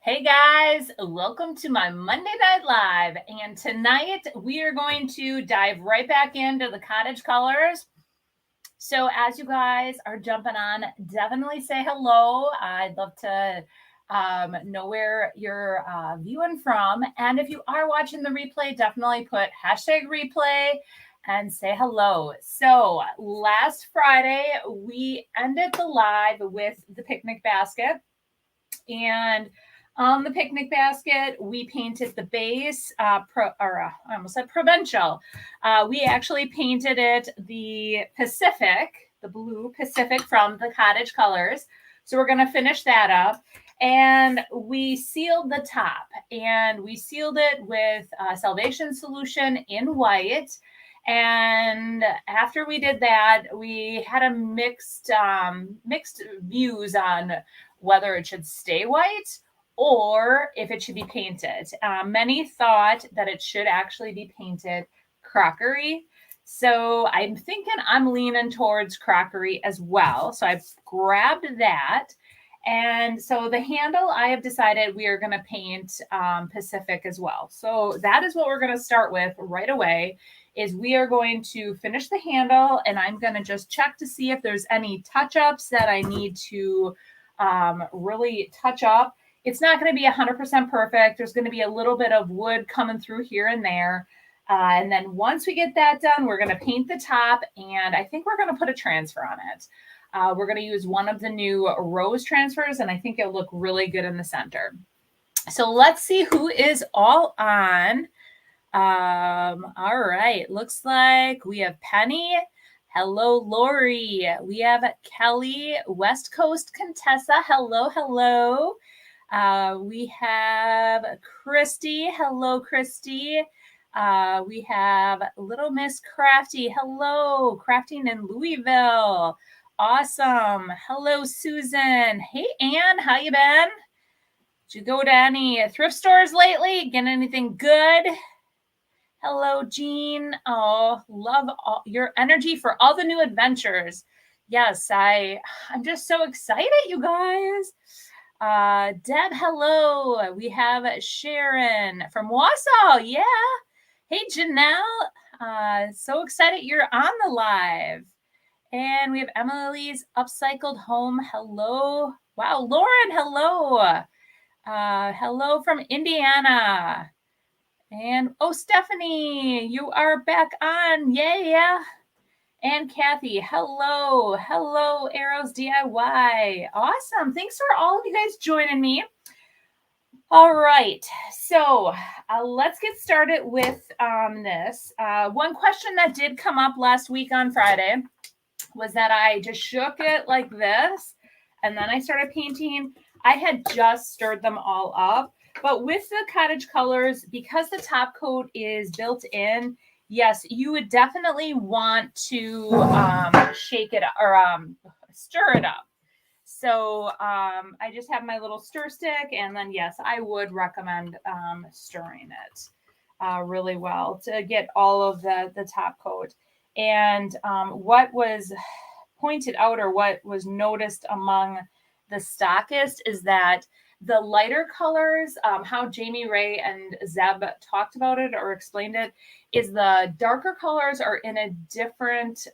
Hey guys, welcome to my Monday Night Live. And tonight we are going to dive right back into the Cottage Colors. So as you guys are jumping on, definitely say hello. I'd love to know where you're viewing from. And if you are watching the replay, definitely put hashtag replay and say hello. So last Friday, we ended the live with the picnic basket. And on the picnic basket, we painted the base, I almost said provincial. We actually painted it the Pacific, the blue Pacific from the Cottage Colors. So we're going to finish that up. And we sealed the top, and we sealed it with Salvation Solution in white. And after we did that, we had a mixed views on whether it should stay white or if it should be painted. Many thought that it should actually be painted crockery. So I'm thinking I'm leaning towards crockery as well. So I've grabbed that. And so the handle, I have decided we are going to paint Pacific as well. So that is what we're going to start with right away. Is we are going to finish the handle, and I'm going to just check to see if there's any touch-ups that I need to really touch up. It's not going to be 100% perfect. There's going to be a little bit of wood coming through here and there. And then once we get that done, we're going to paint the top, and I think we're going to put a transfer on it. We're going to use one of the new rose transfers, and I think it'll look really good in the center. So let's see who is all on. All right. Looks like we have Penny. Hello, Lori. We have Kelly, West Coast Contessa. Hello, hello. We have Christy. Hello, Christy. We have Little Miss Crafty. Hello, crafting in Louisville. Awesome. Hello, Susan. Hey, Ann. How you been? Did you go to any thrift stores lately? Get anything good? Hello, Jean. Oh, love all your energy for all the new adventures. Yes, I'm just so excited, you guys. Deb, hello. We have Sharon from Wausau. Yeah. Hey, Janelle. So excited you're on the live. And we have Emily's Upcycled Home. Hello. Wow, Lauren, hello. Hello from Indiana. And Stephanie, you are back on. Yeah. And Kathy, hello. Hello, Arrows DIY. Awesome. Thanks for all of you guys joining me. All right. So let's get started with this. One question that did come up last week on Friday was that I just shook it like this, and then I started painting. I had just stirred them all up. But with the Cottage Colors, because the top coat is built in, yes, you would definitely want to shake it or stir it up. So I just have my little stir stick, and then yes, I would recommend stirring it really well to get all of the top coat. And what was pointed out or what was noticed among the stockists is that the lighter colors, how Jamie Ray and Zeb talked about it or explained it, is the darker colors are in a different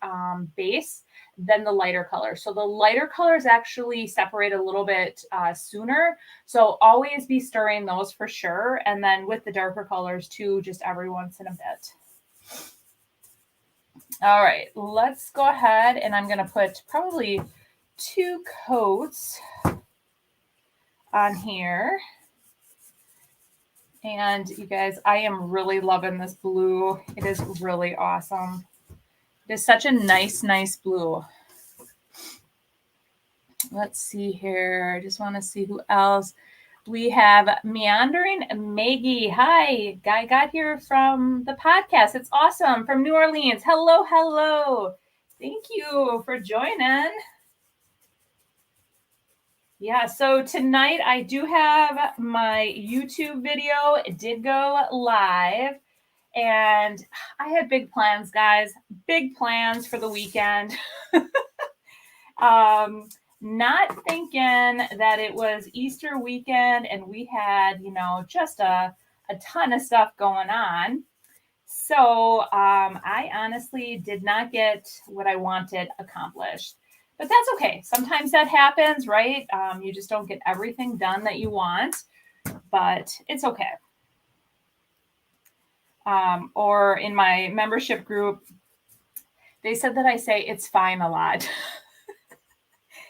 base than the lighter colors. So the lighter colors actually separate a little bit sooner. So always be stirring those for sure. And then with the darker colors too, just every once in a bit. All right, let's go ahead, and I'm going to put probably 2 coats on here. And you guys, I am really loving this blue. It is really awesome. It is such a nice blue. Let's see here. I just want to see who else. We have Meandering Maggie. Hi, Guy got here from the podcast. It's awesome. From New Orleans. Hello. Thank you for joining. Yeah, so tonight I do have my YouTube video. It did go live, and I had big plans, guys. Big plans for the weekend. not thinking that it was Easter weekend and we had, you know, just a ton of stuff going on. So I honestly did not get what I wanted accomplished. But that's okay. Sometimes that happens, right? You just don't get everything done that you want, but it's okay. Or in my membership group, they said that I say it's fine a lot.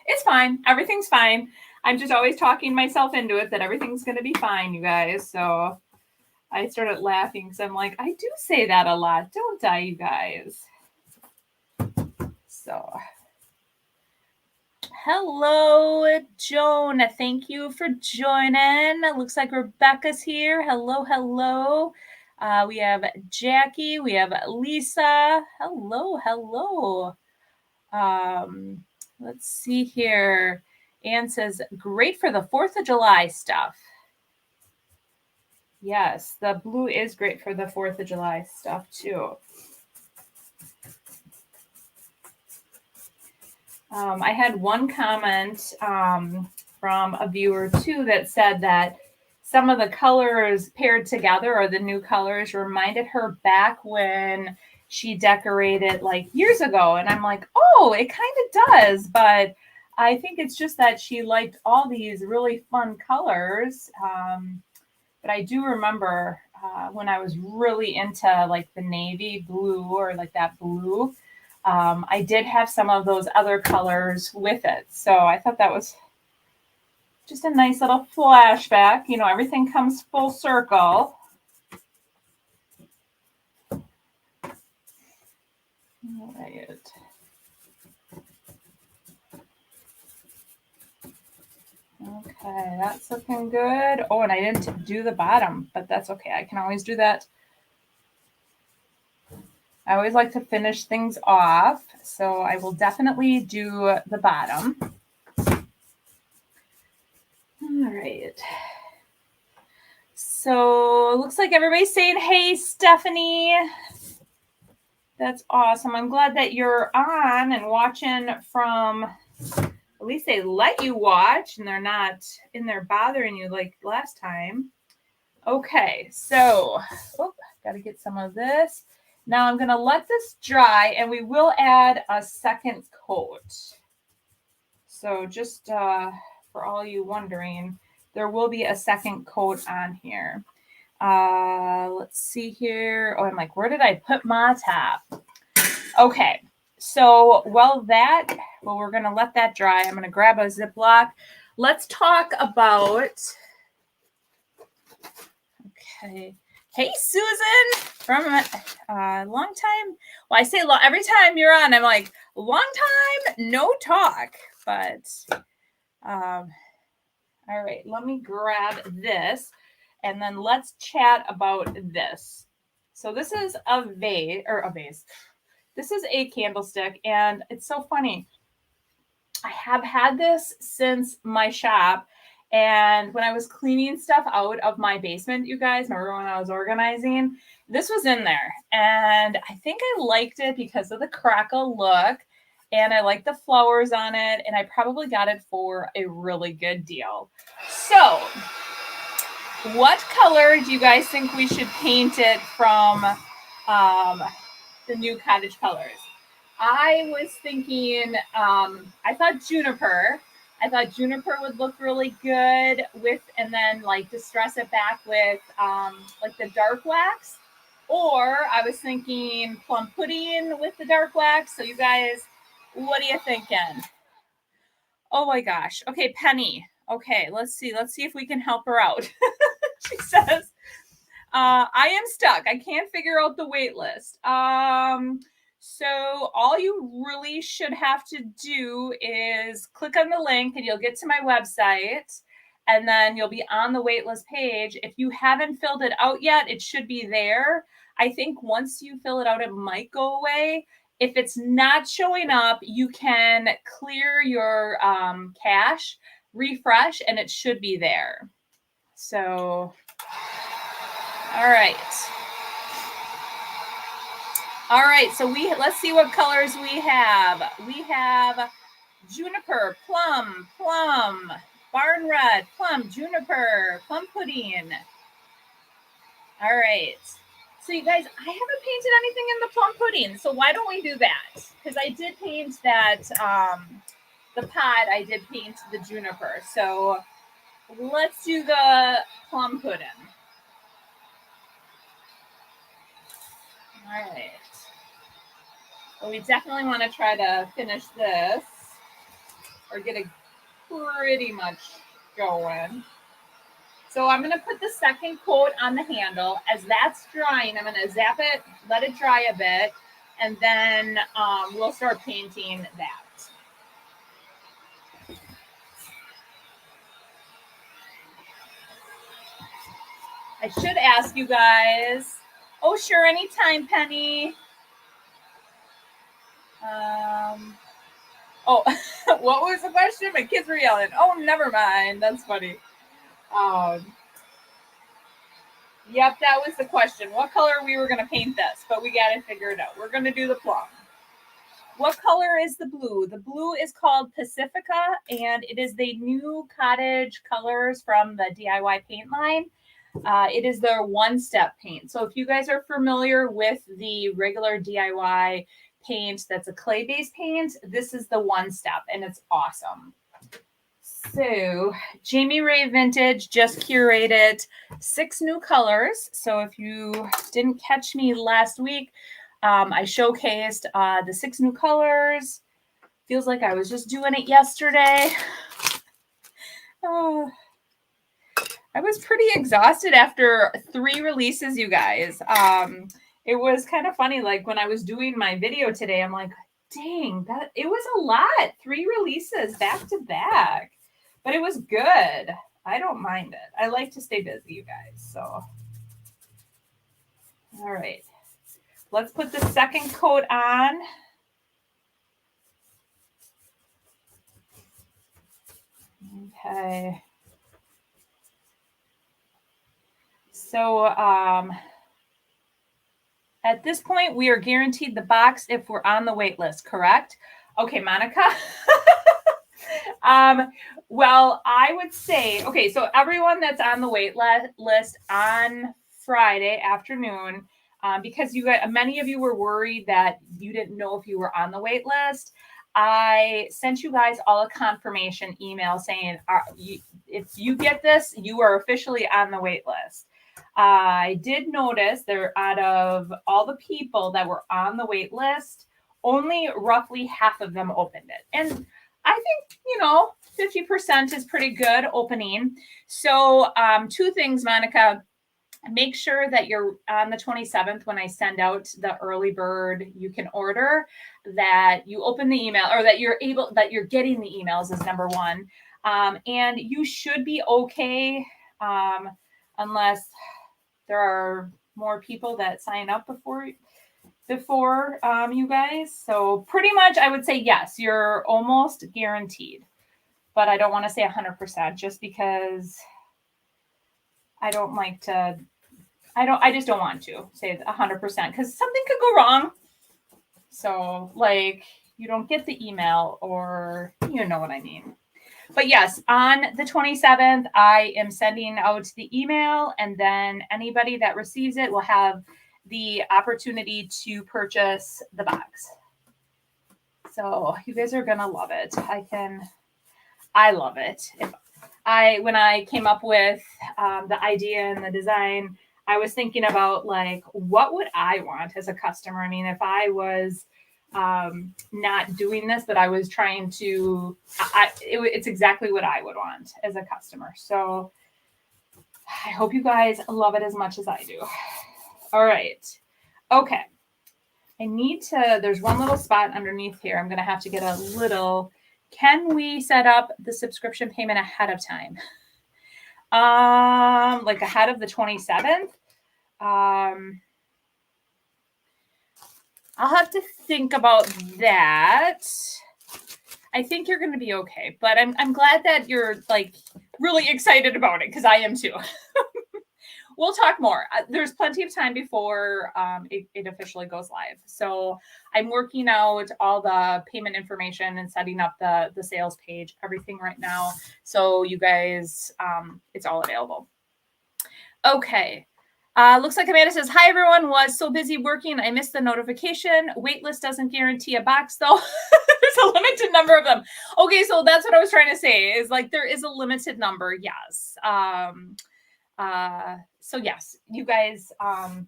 It's fine. Everything's fine. I'm just always talking myself into it that everything's going to be fine, you guys. So I started laughing because I'm like, I do say that a lot, don't I, you guys? So, hello, Joan. Thank you for joining. It looks like Rebecca's here. Hello, hello. We have Jackie. We have Lisa. Hello, hello. Let's see here. Anne says, great for the 4th of July stuff. Yes, the blue is great for the 4th of July stuff too. I had one comment from a viewer too that said that some of the colors paired together, or the new colors, reminded her back when she decorated like years ago. And I'm like, oh, it kind of does. But I think it's just that she liked all these really fun colors. But I do remember when I was really into like the navy blue or like that blue, I did have some of those other colors with it. So I thought that was just a nice little flashback. You know, everything comes full circle. All right. Okay, that's looking good. Oh, and I didn't do the bottom, but that's okay. I can always do that. I always like to finish things off, so I will definitely do the bottom. All right. So it looks like everybody's saying, hey, Stephanie. That's awesome. I'm glad that you're on and watching from, at least they let you watch and they're not in there bothering you like last time. Okay, so got to get some of this. Now I'm going to let this dry and we will add a second coat. So just for all you wondering, there will be a second coat on here. Let's see here. Oh, I'm like, where did I put my top? Okay, so we're going to let that dry. I'm going to grab a Ziploc. Let's talk about, okay. Hey, Susan, from a long time. Well, I say every time you're on, I'm like, long time, no talk. But, all right, let me grab this and then let's chat about this. So this is a vase. This is a candlestick, and it's so funny. I have had this since my shop. And when I was cleaning stuff out of my basement, you guys, remember when I was organizing, this was in there. And I think I liked it because of the crackle look. And I like the flowers on it. And I probably got it for a really good deal. So what color do you guys think we should paint it from the new Cottage Colors? I was thinking, I thought juniper. I thought juniper would look really good with, and then like distress it back with like the dark wax. Or I was thinking plum pudding with the dark wax. So you guys, what are you thinking? Oh my gosh. Okay, Penny. Okay, let's see. Let's see if we can help her out. She says, I am stuck. I can't figure out the wait list. So all you really should have to do is click on the link and you'll get to my website and then you'll be on the waitlist page. If you haven't filled it out yet, it should be there. I think once you fill it out, it might go away. If it's not showing up, you can clear your cache, refresh, and it should be there. So, all right. All right, so let's see what colors we have. We have juniper, plum, plum, barn red, plum, juniper, plum pudding. All right. So you guys, I haven't painted anything in the plum pudding. So why don't we do that? Because I did paint that, the pot, I did paint the juniper. So let's do the plum pudding. All right. Well, we definitely want to try to finish this or get it pretty much going. So I'm going to put the second coat on the handle. As that's drying, I'm going to zap it, let it dry a bit, and then we'll start painting that. I should ask you guys. Oh, sure, anytime, Penny. Oh, what was the question? My kids were yelling. Oh, never mind. That's funny. Yep, that was the question. What color we were going to paint this, but we got to figure it out. We're going to do the plum. What color is the blue? The blue is called Pacifica, and it is the new Cottage Colors from the DIY paint line. It is their one-step paint. So if you guys are familiar with the regular DIY paint that's a clay-based paint, this is the one-step, and it's awesome. So Jamie Ray Vintage just curated 6 new colors. So if you didn't catch me last week, I showcased the 6 new colors. Feels like I was just doing it yesterday. Oh, I was pretty exhausted after 3 releases, you guys. It was kind of funny. Like when I was doing my video today, I'm like, dang, that it was a lot. 3 releases back to back. But it was good. I don't mind it. I like to stay busy, you guys. So, all right. Let's put the second coat on. Okay. So, at this point, we are guaranteed the box if we're on the wait list, correct? Okay, Monica. Well, I would say, okay, so everyone that's on the wait list on Friday afternoon, because many of you were worried that you didn't know if you were on the wait list, I sent you guys all a confirmation email saying, if you get this, you are officially on the wait list. I did notice out of all the people that were on the wait list, only roughly half of them opened it. And I think, 50% is pretty good opening. So 2 things, Monica. Make sure that you're on the 27th when I send out the early bird you can order, that you open the email, or that you're getting the emails is number 1. And you should be okay unless there are more people that sign up before you guys. So pretty much I would say yes, you're almost guaranteed. But I don't want to say 100% just because I don't like to, I just don't want to say 100% because something could go wrong. So like you don't get the email, or you know what I mean. But yes, on the 27th, I am sending out the email, and then anybody that receives it will have the opportunity to purchase the box. So you guys are going to love it. I love it. When I came up with the idea and the design, I was thinking about like, what would I want as a customer? I mean, if I was not doing this, but I was trying to, it's exactly what I would want as a customer. So I hope you guys love it as much as I do. All right. Okay. There's one little spot underneath here. I'm going to have to get a little, can we set up the subscription payment ahead of time? Like ahead of the 27th? I'll have to think about that. I think you're going to be okay, but I'm glad that you're like really excited about it, because I am too. we'll talk more. There's plenty of time before it officially goes live. So I'm working out all the payment information and setting up the sales page, everything right now. So you guys, it's all available. Okay. Looks like Amanda says, hi, everyone. Was so busy working. I missed the notification. Waitlist doesn't guarantee a box, though. There's a limited number of them. Okay, so that's what I was trying to say is like there is a limited number. Yes. So yes, you guys, I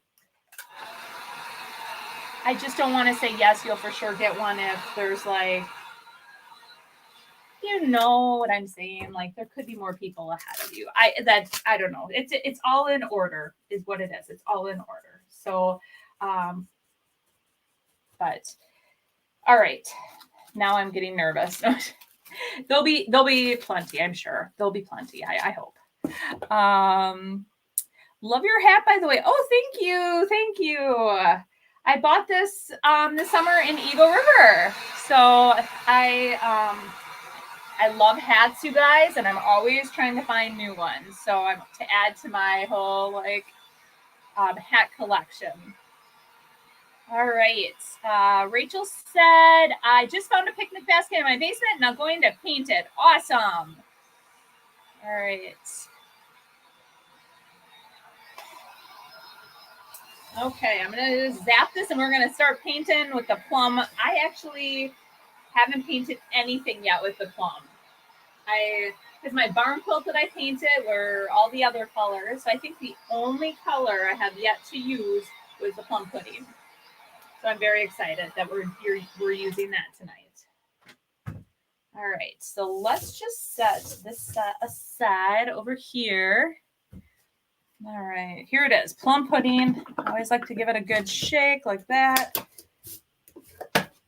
just don't want to say yes, you'll for sure get one if there's like, you know what I'm saying? Like there could be more people ahead of you. I don't know. It's all in order is what it is. It's all in order. So, but all right. Now I'm getting nervous. There'll be plenty, I'm sure. There'll be plenty. I hope. Love your hat, by the way. Oh, thank you. Thank you. I bought this this summer in Eagle River. So I love hats, you guys, and I'm always trying to find new ones. So I'm to add to my whole like hat collection. All right. Rachel said, I just found a picnic basket in my basement. Now going to paint it. Awesome. All right. Okay, I'm going to zap this and we're going to start painting with the plum. I actually haven't painted anything yet with the plum. Because my barn quilt that I painted were all the other colors. So I think the only color I have yet to use was the plum pudding. So I'm very excited that we're using that tonight. All right, so let's just set this aside over here. All right, here it is, plum pudding. I always like to give it a good shake like that.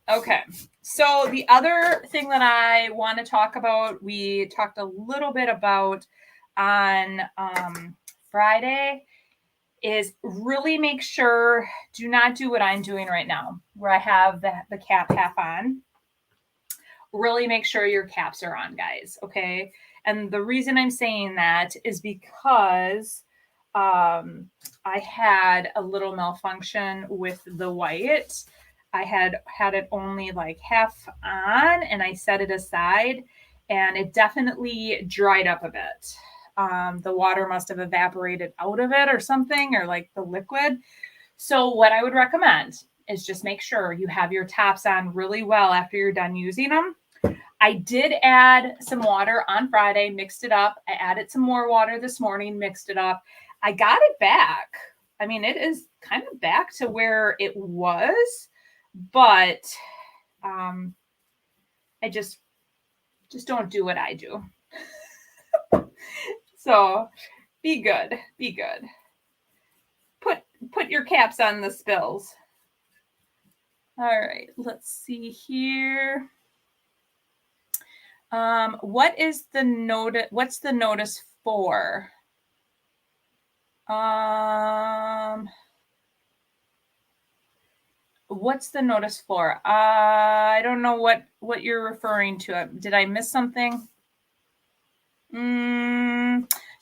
Okay, so the other thing that I want to talk about, we talked a little bit about on Friday, is really make sure, do not do what I'm doing right now, where I have the cap half on. Really make sure your caps are on, guys, okay? And the reason I'm saying that is because I had a little malfunction with the white. I had it only like half on and I set it aside and it definitely dried up a bit. The water must have evaporated out of it or something, or like the liquid. So what I would recommend is just make sure you have your tops on really well after you're done using them. I did add some water on Friday, mixed it up. I added some more water this morning, mixed it up. I got it back. I mean, it is kind of back to where it was, but I just don't do what I do. So be good. Be good. Put your caps on the spills. All right, let's see here. What's the notice for? What's the notice for? I don't know what you're referring to. Did I miss something?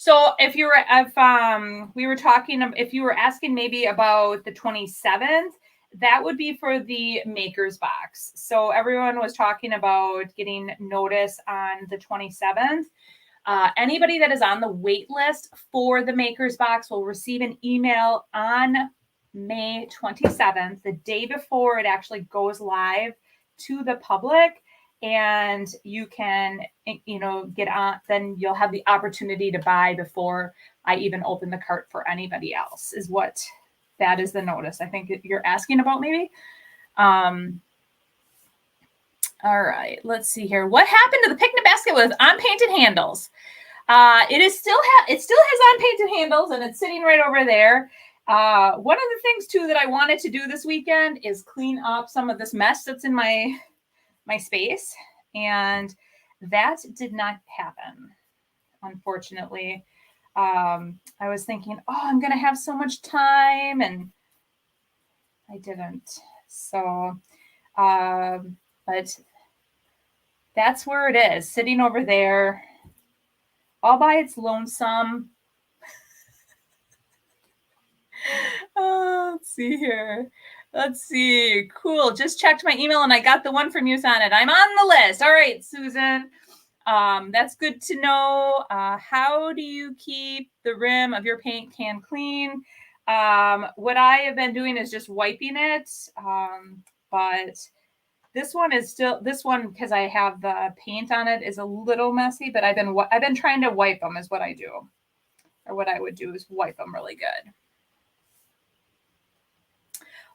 So if we were talking, if you were asking maybe about the 27th, that would be for the Makers box. So everyone was talking about getting notice on the 27th. Anybody that is on the wait list for the Makers box will receive an email on May 27th, the day before it actually goes live to the public. And you can, get on, then you'll have the opportunity to buy before I even open the cart for anybody else, is what that is the notice I think you're asking about maybe. All right, let's see here. What happened to the picnic basket with unpainted handles? It still has unpainted handles and it's sitting right over there. One of the things too that I wanted to do this weekend is clean up some of this mess that's in my space, and that did not happen, unfortunately. I was thinking, I'm going to have so much time, and I didn't. So, but that's where it is, sitting over there, all by its lonesome. Oh, let's see here. Let's see. Cool. Just checked my email and I got the one from you on it. I'm on the list. All right, Susan. That's good to know. How do you keep the rim of your paint can clean? What I have been doing is just wiping it. But this one is still, because I have the paint on it, is a little messy, but I've been trying to wipe them is what I do. Or what I would do is wipe them really good.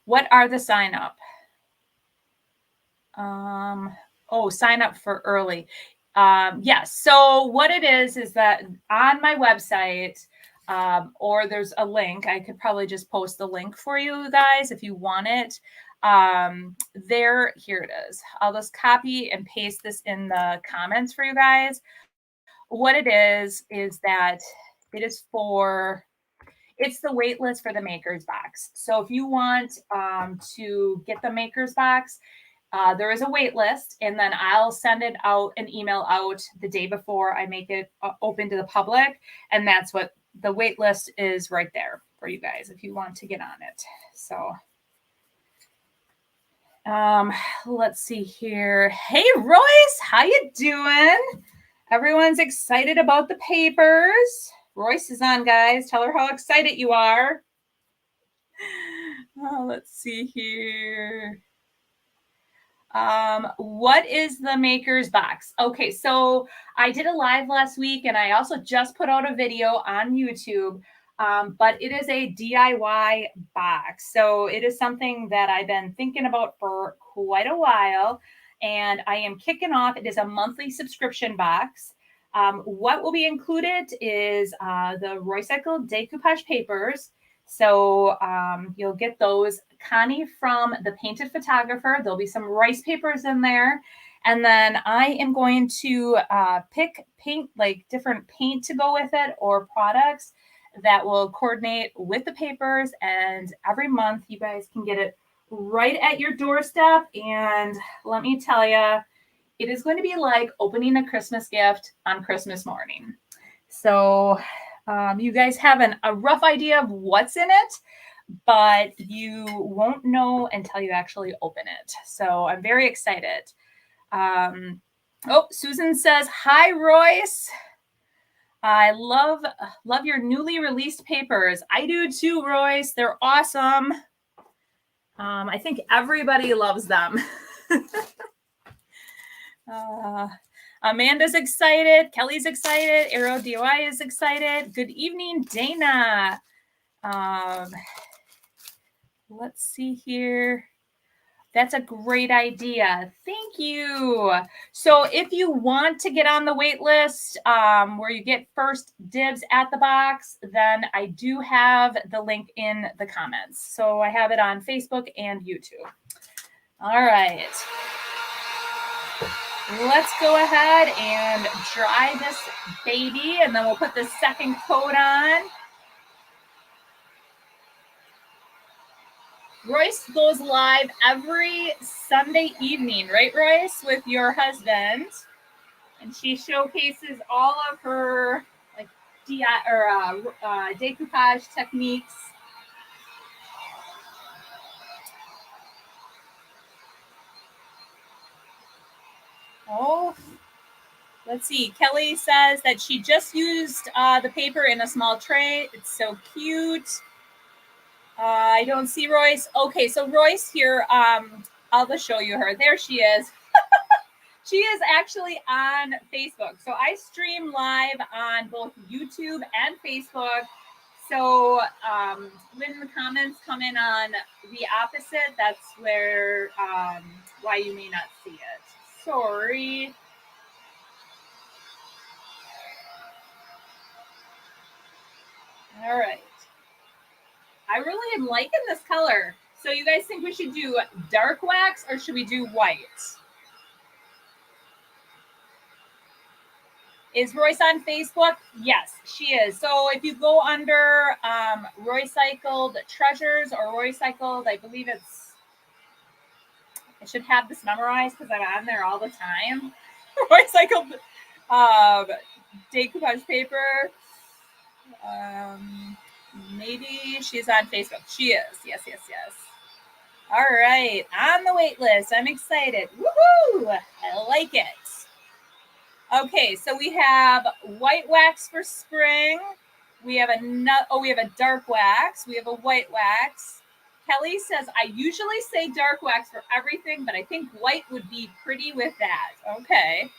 What are the sign up? Sign up for early. Yes. So what it is that on my website, or there's a link, I could probably just post the link for you guys if you want it. Here it is. I'll just copy and paste this in the comments for you guys. What it is that it's the wait list for the Maker's Box. So if you want to get the Maker's Box, there is a wait list, and then I'll send it out, an email out the day before I make it open to the public. And that's what the wait list is right there for you guys if you want to get on it. So let's see here. Hey, Royce, how you doing? Everyone's excited about the papers. Royce is on, guys. Tell her how excited you are. Oh, let's see here. What is the Maker's Box? Okay, so I did a live last week and I also just put out a video on YouTube, but it is a DIY box. So it is something that I've been thinking about for quite a while, and I am kicking off. It is a monthly subscription box. What will be included is the recycled decoupage papers. So you'll get those. Connie from the Painted Photographer. There'll be some rice papers in there. And then I am going to pick paint, like different paint to go with it, or products that will coordinate with the papers. And every month you guys can get it right at your doorstep. And let me tell you, it is going to be like opening a Christmas gift on Christmas morning. So you guys have a rough idea of what's in it, but you won't know until you actually open it. So I'm very excited. Susan says, hi, Royce. I love your newly released papers. I do too, Royce. They're awesome. I think everybody loves them. Amanda's excited. Kelly's excited. Arrow DOI is excited. Good evening, Dana. Let's see here. That's a great idea. Thank you. So if you want to get on the wait list where you get first dibs at the box, then I do have the link in the comments. So I have it on Facebook and YouTube. All right. Let's go ahead and dry this baby, and then we'll put the second coat on. Royce goes live every Sunday evening, right, Royce, with your husband, and she showcases all of her like decoupage techniques. Oh, let's see. Kelly says that she just used the paper in a small tray. It's so cute. I don't see Royce. Okay, so Royce here, I'll just show you her. There she is. She is actually on Facebook. So I stream live on both YouTube and Facebook. So when the comments come in on the opposite, that's where why you may not see it. Sorry. All right. I really am liking this color. So you guys think we should do dark wax or should we do white? Is Royce on Facebook? Yes, she is. So if you go under Roycycled Treasures or Roycycled, I believe I should have this memorized because I'm on there all the time. Roycycled decoupage paper. Maybe she's on Facebook. She is. Yes, yes, yes. All right. On the wait list. I'm excited. Woohoo! I like it. Okay, so we have white wax for spring. We have we have a dark wax. We have a white wax. Kelly says, I usually say dark wax for everything, but I think white would be pretty with that. Okay.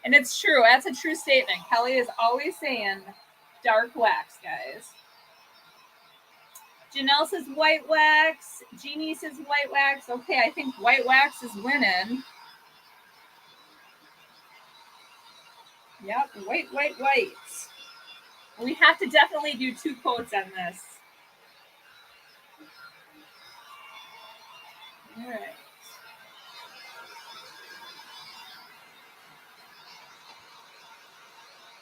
And it's true. That's a true statement. Kelly is always saying dark wax, guys. Janelle says white wax. Jeannie says white wax. Okay, I think white wax is winning. Yep, white. We have to definitely do 2 quotes on this. All right.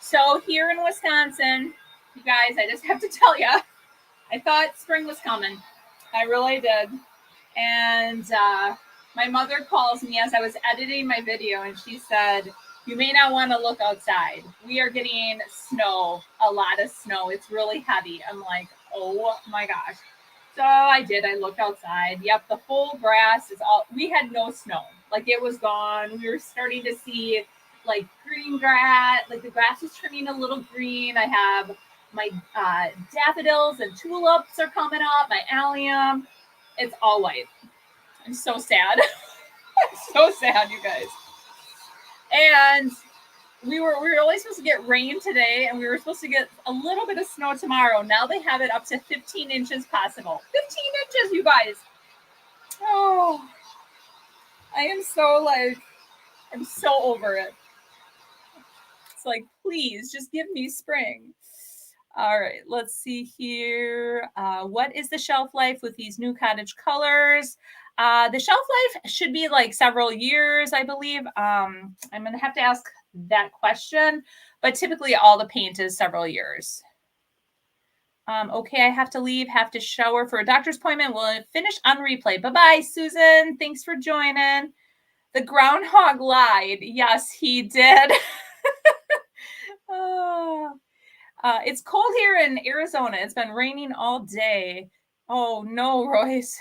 So here in Wisconsin, you guys, I just have to tell you, I thought spring was coming. I really did. And my mother calls me as I was editing my video, and she said, you may not want to look outside. We are getting snow, a lot of snow. It's really heavy. I'm like, oh my gosh. So I did. I looked outside. Yep, the whole grass is all, we had no snow. Like it was gone. We were starting to see like green grass, like the grass was turning a little green. I have my daffodils and tulips are coming up, my allium. It's all white. I'm so sad. I'm so sad, you guys. And we were only supposed to get rain today, and we were supposed to get a little bit of snow tomorrow. Now they have it up to 15 inches possible. 15 inches, you guys. Oh, I am so I'm so over it. It's like, please just give me spring. All right, let's see here. What is the shelf life with these new Cottage Colors? The shelf life should be like several years, I believe. I'm going to have to ask that question, but typically all the paint is several years. Okay, I have to leave, have to shower for a doctor's appointment. We'll finish on replay. Bye-bye, Susan. Thanks for joining. The groundhog lied. Yes, he did. Oh. It's cold here in Arizona. It's been raining all day. Oh no, Royce.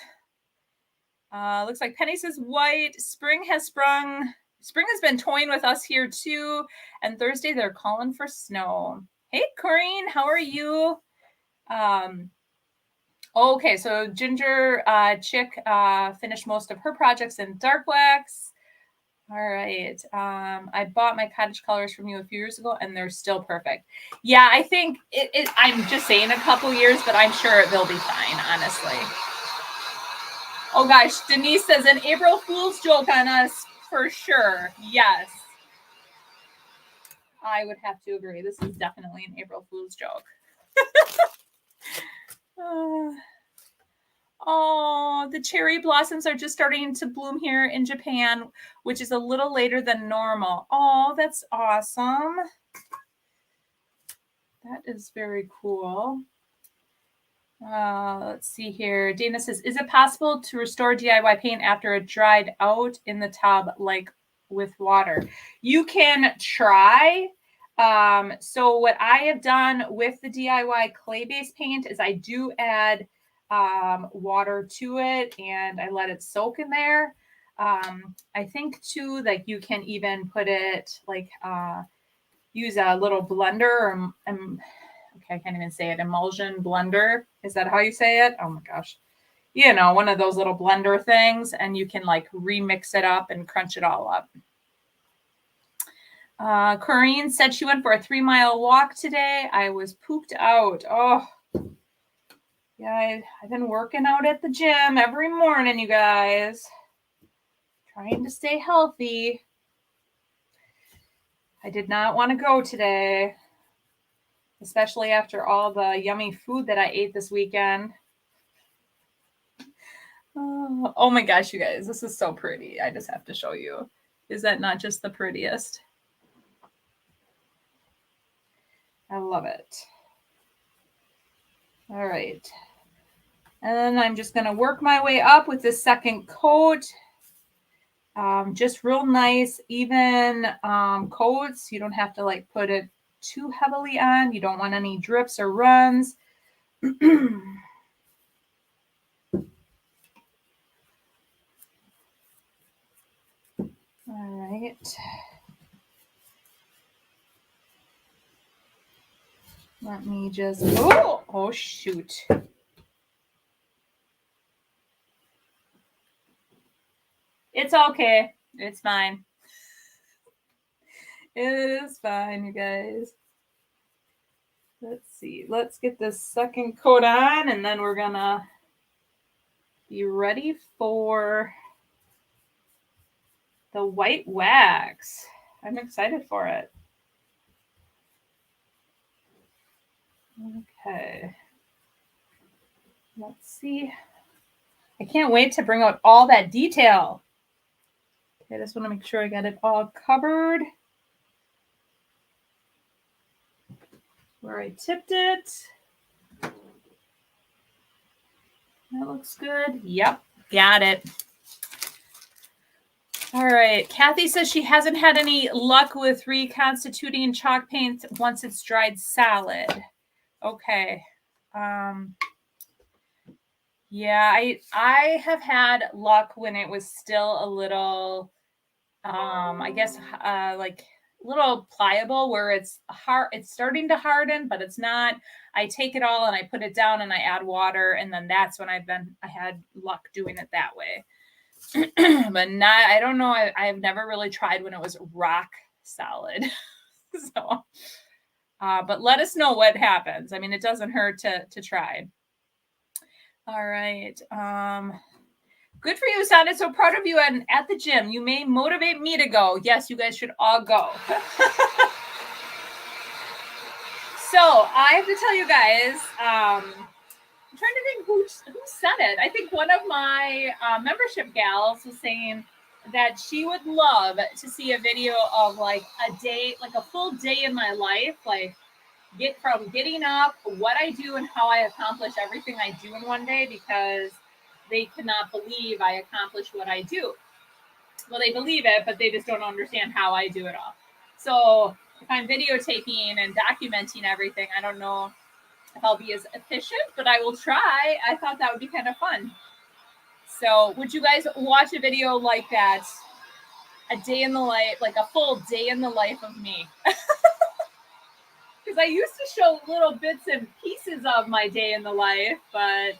Looks like Penny says white. Spring has sprung. Spring has been toying with us here too. And Thursday they're calling for snow. Hey, Corinne, how are you? Okay, so Ginger Chick finished most of her projects in dark wax. All right. I bought my Cottage Colors from you a few years ago, and they're still perfect. Yeah, I think I'm just saying a couple years, but I'm sure they'll be fine, honestly. Oh, gosh. Denise says an April Fool's joke on us for sure. Yes. I would have to agree. This is definitely an April Fool's joke. Oh, the cherry blossoms are just starting to bloom here in Japan, which is a little later than normal. Oh, that's awesome. That is very cool. Let's see here. Dana says, is it possible to restore DIY paint after it dried out in the tub, like with water? You can try. So what I have done with the DIY clay-based paint is I do add water to it and I let it soak in there. I think too, like you can even put it like use a little blender or okay, I can't even say it. Emulsion blender. Is that how you say it? Oh my gosh. You know, one of those little blender things, and you can like remix it up and crunch it all up. Corinne said she went for a 3-mile walk today. I was pooped out. Oh, yeah, I've been working out at the gym every morning, you guys. Trying to stay healthy. I did not want to go today, especially after all the yummy food that I ate this weekend. Oh my gosh, you guys, this is so pretty. I just have to show you. Is that not just the prettiest? I love it. All right. And then I'm just going to work my way up with this second coat. Just real nice, even coats. You don't have to like put it too heavily on. You don't want any drips or runs. All right. Let me just, oh shoot. It's okay. It's fine. It is fine, you guys. Let's see. Let's get this second coat on, and then we're gonna be ready for the white wax. I'm excited for it. Okay. Let's see. I can't wait to bring out all that detail. Okay, I just want to make sure I got it all covered. Where I tipped it. That looks good. Yep, got it. All right. Kathy says she hasn't had any luck with reconstituting chalk paint once it's dried solid. Okay. Yeah, I have had luck when it was still a little, I guess, like a little pliable, where it's hard. It's starting to harden, but it's not. I take it all and I put it down and I add water, and then that's when I had luck doing it that way. But not, I don't know. I've never really tried when it was rock solid. So, but let us know what happens. I mean, it doesn't hurt to try. All right. Good for you, Sonnet. So proud of you. And at the gym, you may motivate me to go. Yes, you guys should all go. So I have to tell you guys, I'm trying to think who said it. I think one of my membership gals was saying that she would love to see a video of like a day, like a full day in my life, like from getting up, what I do, and how I accomplish everything I do in one day, because they cannot believe I accomplish what I do. Well, they believe it, but they just don't understand how I do it all. So if I'm videotaping and documenting everything, I don't know if I'll be as efficient, but I will try. I thought that would be kind of fun. So would you guys watch a video like that? A day in the life, like a full day in the life of me. Because I used to show little bits and pieces of my day in the life, but.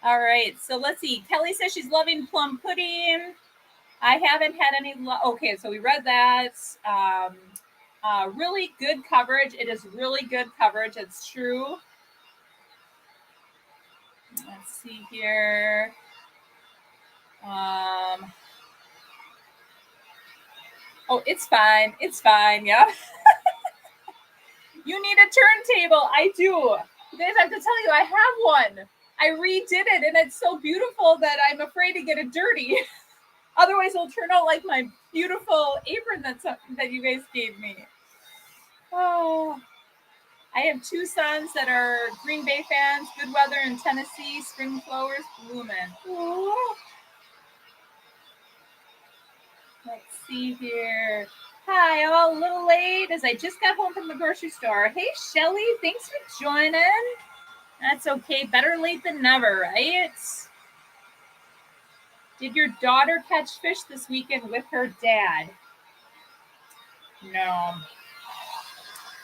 All right, so let's see. Kelly says she's loving plum pudding. I haven't had any. Okay, so we read that. Really good coverage. It is really good coverage. It's true. Let's see here. Oh, it's fine. It's fine. Yeah. You need a turntable. I do. You guys, I have to tell you, I have one. I redid it, and it's so beautiful that I'm afraid to get it dirty. Otherwise, it'll turn out like my beautiful apron that you guys gave me. Oh, I have two sons that are Green Bay fans. Good weather in Tennessee. Spring flowers blooming. Ooh. Let's see here. Hi, I'm a little late as I just got home from the grocery store. Hey, Shelly, thanks for joining. That's okay. Better late than never, right? Did your daughter catch fish this weekend with her dad? No.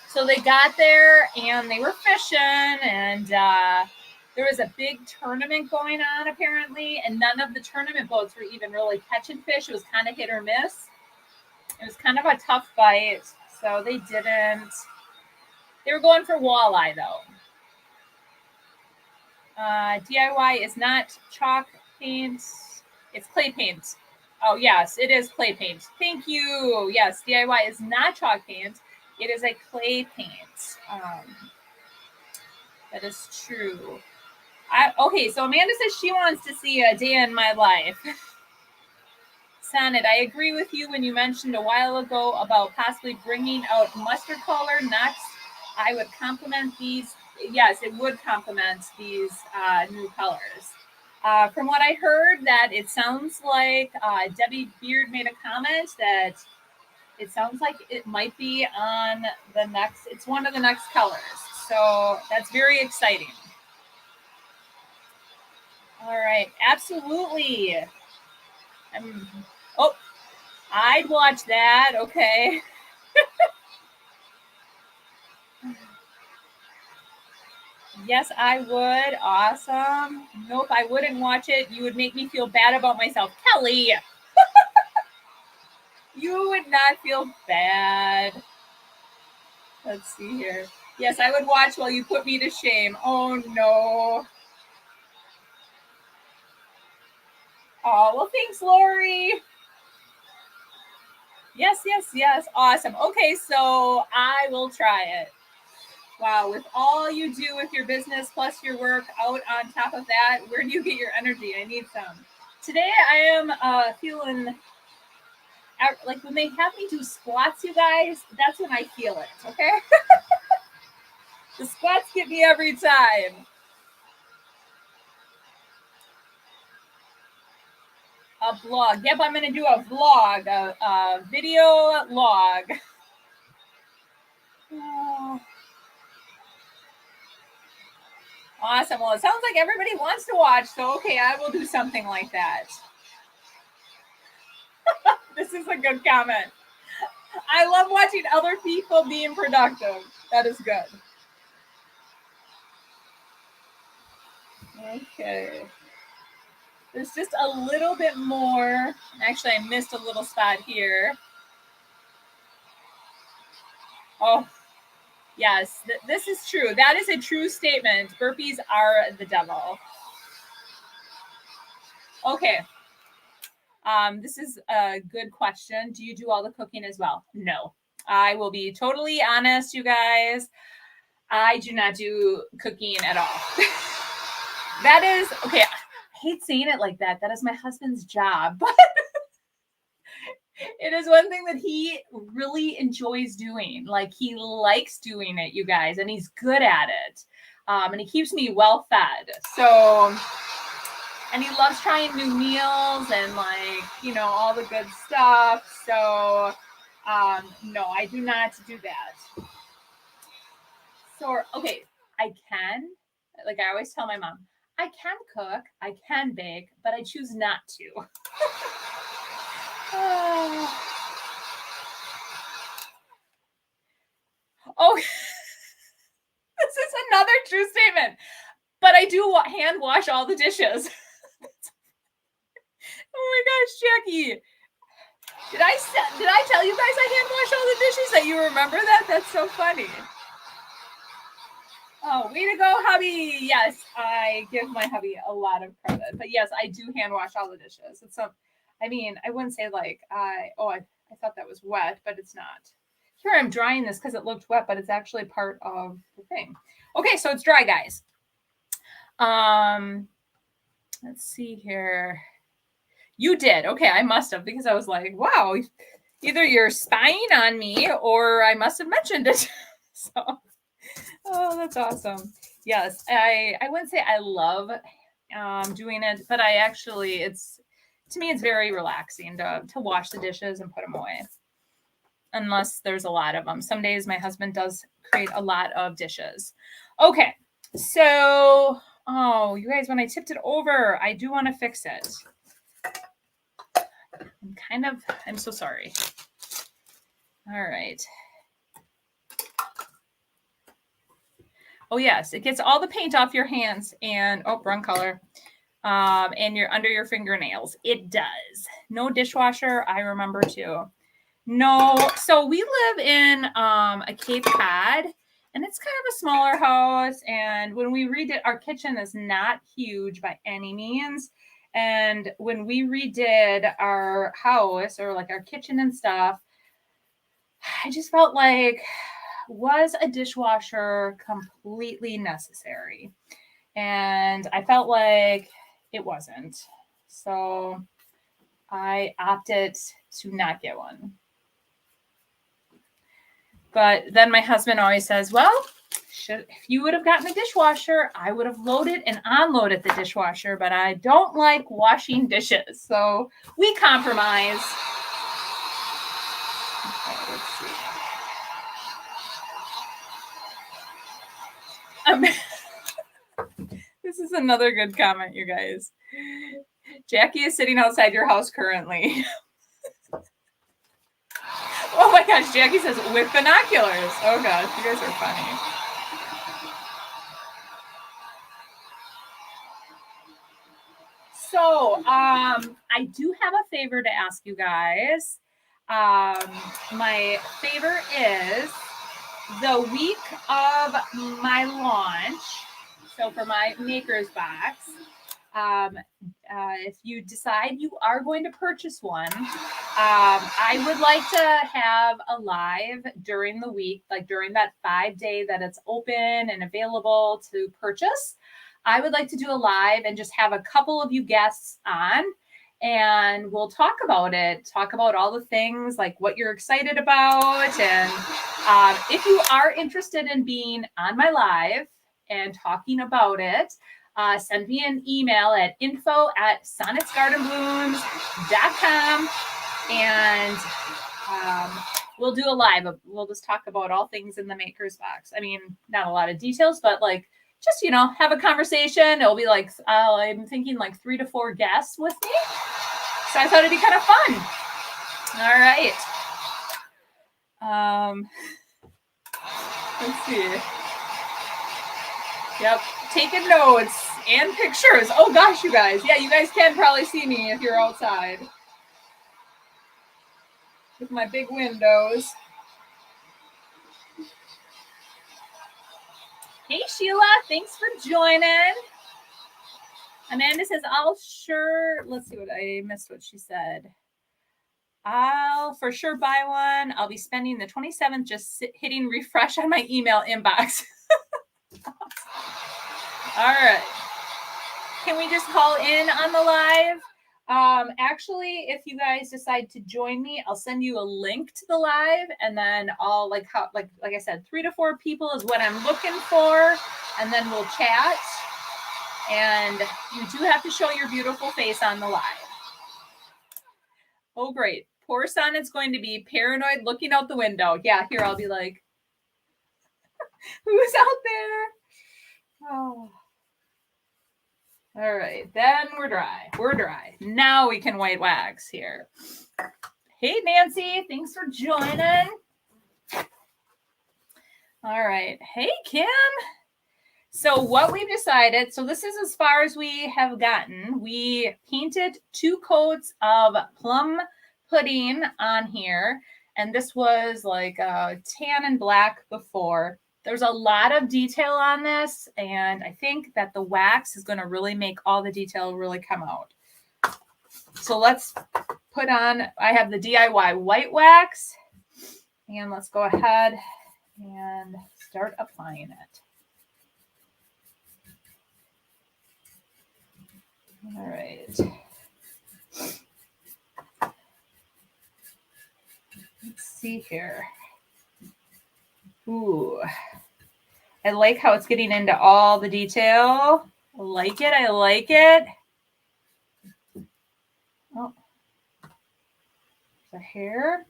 So they got there and they were fishing, and there was a big tournament going on apparently, and none of the tournament boats were even really catching fish. It was kind of hit or miss. It was kind of a tough bite, so they didn't. They were going for walleye though. DIY is not chalk paint. It's clay paint. Oh, yes, it is clay paint. Thank you. Yes, DIY is not chalk paint. It is a clay paint. That is true. Okay, so Amanda says she wants to see a day in my life. Sonnet, I agree with you when you mentioned a while ago about possibly bringing out mustard color next. I would compliment these. Yes, it would complement these new colors. From what I heard, that it sounds like Debbie Beard made a comment that It sounds like it might be on the next, it's one of the next colors. So that's very exciting. All right, absolutely. Oh, I'd watch that. Okay. Yes, I would. Awesome. Nope, I wouldn't watch it. You would make me feel bad about myself. Kelly, you would not feel bad. Let's see here. Yes, I would watch while you put me to shame. Oh, no. Oh, well, thanks, Lori. Yes, yes, yes. Awesome. Okay, so I will try it. Wow, with all you do with your business plus your work out on top of that, where do you get your energy? I need some. Today I am feeling like when they have me do squats, you guys, that's when I feel it, okay? The squats get me every time. A vlog. Yep, I'm going to do a vlog, a video log. Oh. Awesome. Well, it sounds like everybody wants to watch, so okay, I will do something like that. This is a good comment. I love watching other people being productive. That is good. Okay. There's just a little bit more. Actually, I missed a little spot here. Oh, yes, this is true. That is a true statement. Burpees are the devil. Okay. This is a good question. Do you do all the cooking as well? No. I will be totally honest, you guys. I do not do cooking at all. That is, okay, I hate saying it like that. That is my husband's job, but it is one thing that he really enjoys doing. Like, he likes doing it, you guys, and he's good at it. And he keeps me well fed. So, and he loves trying new meals and, like, you know, all the good stuff. So, no, I do not do that. So, okay, I can, like I always tell my mom, I can cook, I can bake, but I choose not to. Oh, this is another true statement. But I do hand wash all the dishes. Oh my gosh, Jackie. Did I tell you guys I hand wash all the dishes? That you remember that? That's so funny. Oh, way to go, hubby. Yes, I give my hubby a lot of credit. But yes, I do hand wash all the dishes. It's I mean, I wouldn't say like I thought that was wet, but it's not. Here I'm drying this because it looked wet, but it's actually part of the thing. Okay, so it's dry, guys. Let's see here. You did. Okay, I must have, because I was like, wow, either you're spying on me or I must have mentioned it. So, oh, that's awesome. Yes, I wouldn't say I love doing it, but I actually, to me, it's very relaxing to wash the dishes and put them away. Unless there's a lot of them. Some days my husband does create a lot of dishes. Okay, so, oh, you guys, when I tipped it over, I do want to fix it. I'm so sorry. All right. Oh, yes, it gets all the paint off your hands and, oh, wrong color. And you're under your fingernails. It does. No dishwasher, I remember too. No, so we live in a Cape Cod, and it's kind of a smaller house. And when we redid, our kitchen is not huge by any means. And when we redid our house, or like our kitchen and stuff, I just felt like, was a dishwasher completely necessary? And I felt like it wasn't. So I opted to not get one. But then my husband always says, well, if you would have gotten a dishwasher, I would have loaded and unloaded the dishwasher, but I don't like washing dishes. So we compromise. Okay. This is another good comment, you guys. Jackie is sitting outside your house currently. Oh my gosh, Jackie says with binoculars. Oh gosh, you guys are funny. So, I do have a favor to ask you guys. My favor is the week of my launch. So for my Maker's Box, if you decide you are going to purchase one, I would like to have a live during the week, like during that 5-day that it's open and available to purchase. I would like to do a live and just have a couple of you guests on, and we'll talk about it, talk about all the things like what you're excited about. And if you are interested in being on my live and talking about it, send me an email at info@sonnetsgardenblooms.com, and we'll do a live. We'll just talk about all things in the Maker's Box. I mean, not a lot of details, but like just, have a conversation. It'll be like, I'm thinking like 3 to 4 guests with me. So I thought it'd be kind of fun. All right. Let's see. Yep. Taking notes and pictures. Oh gosh, you guys. Yeah, you guys can probably see me if you're outside. With my big windows. Hey, Sheila. Thanks for joining. Amanda says, let's see I missed what she said. I'll for sure buy one. I'll be spending the 27th just hitting refresh on my email inbox. All right. Can we just call in on the live? Actually, if you guys decide to join me, I'll send you a link to the live, and then I'll like I said, 3 to 4 people is what I'm looking for, and then we'll chat. And you do have to show your beautiful face on the live. Oh, great. Poor Sonnet's going to be paranoid looking out the window. Yeah, here I'll be like, who's out there? Oh. All right, then we're dry. We're dry. Now we can white wax here. Hey, Nancy, thanks for joining. All right. Hey, Kim. So what we've decided, so this is as far as we have gotten. We painted 2 coats of plum pudding on here, and this was like tan and black before. There's a lot of detail on this, and I think that the wax is going to really make all the detail really come out. So let's put on, I have the DIY white wax, and let's go ahead and start applying it. All right. Let's see here. Ooh. I like how it's getting into all the detail. I like it. I like it. Oh. The hair.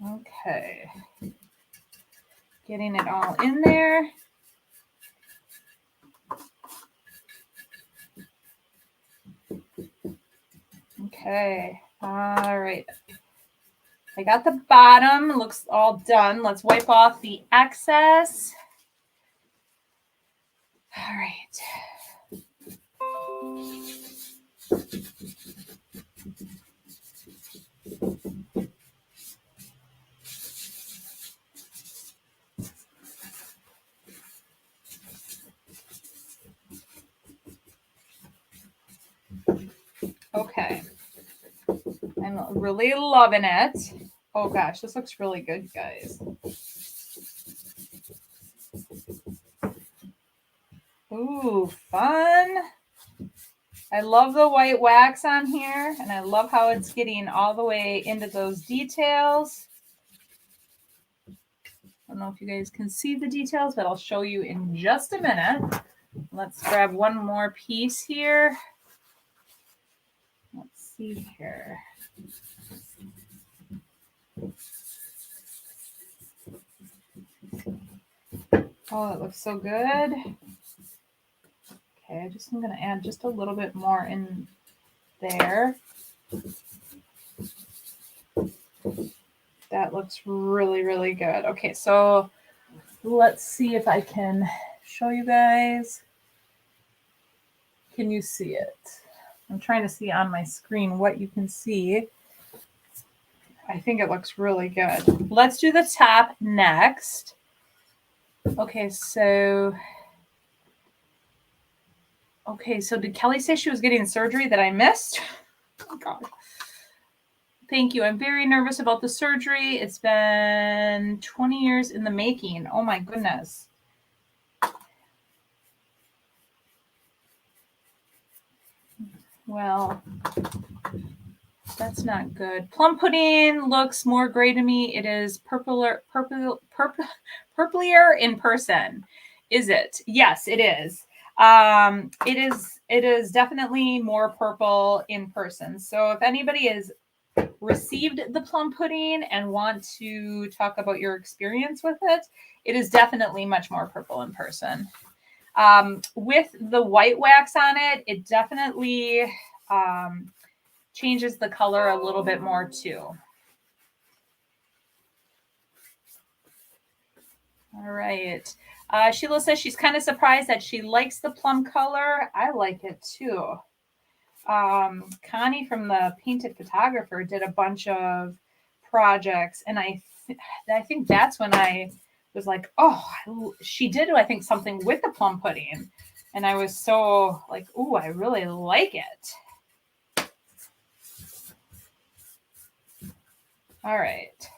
Okay. Getting it all in there. Okay. All right. I got the bottom. It looks all done. Let's wipe off the excess. All right. Okay. I'm really loving it. Oh gosh, this looks really good, guys. Ooh, fun. I love the white wax on here, and I love how it's getting all the way into those details. I don't know if you guys can see the details, but I'll show you in just a minute. Let's grab one more piece here. Let's see here. Oh, it looks so good. Okay, I'm going to add just a little bit more in there. That looks really, really good. Okay, so let's see if I can show you guys. Can you see it? I'm trying to see on my screen what you can see. I think it looks really good. Let's do the top next. Okay, so did Kelly say she was getting surgery that I missed? Oh, God. Thank you. I'm very nervous about the surgery. It's been 20 years in the making. Oh, my goodness. Well, that's not good. Plum pudding looks more gray to me. It is purplier in person. Is it? Yes, it is. It is definitely more purple in person. So if anybody has received the plum pudding and want to talk about your experience with it, it is definitely much more purple in person. With the white wax on it, it definitely changes the color a little bit more too. All right. Sheila says she's kind of surprised that she likes the plum color. I like it too. Connie from the Painted Photographer did a bunch of projects, and I think that's when I was like, oh, she did, I think, something with the plum pudding, and I was so like, ooh, I really like it. All right.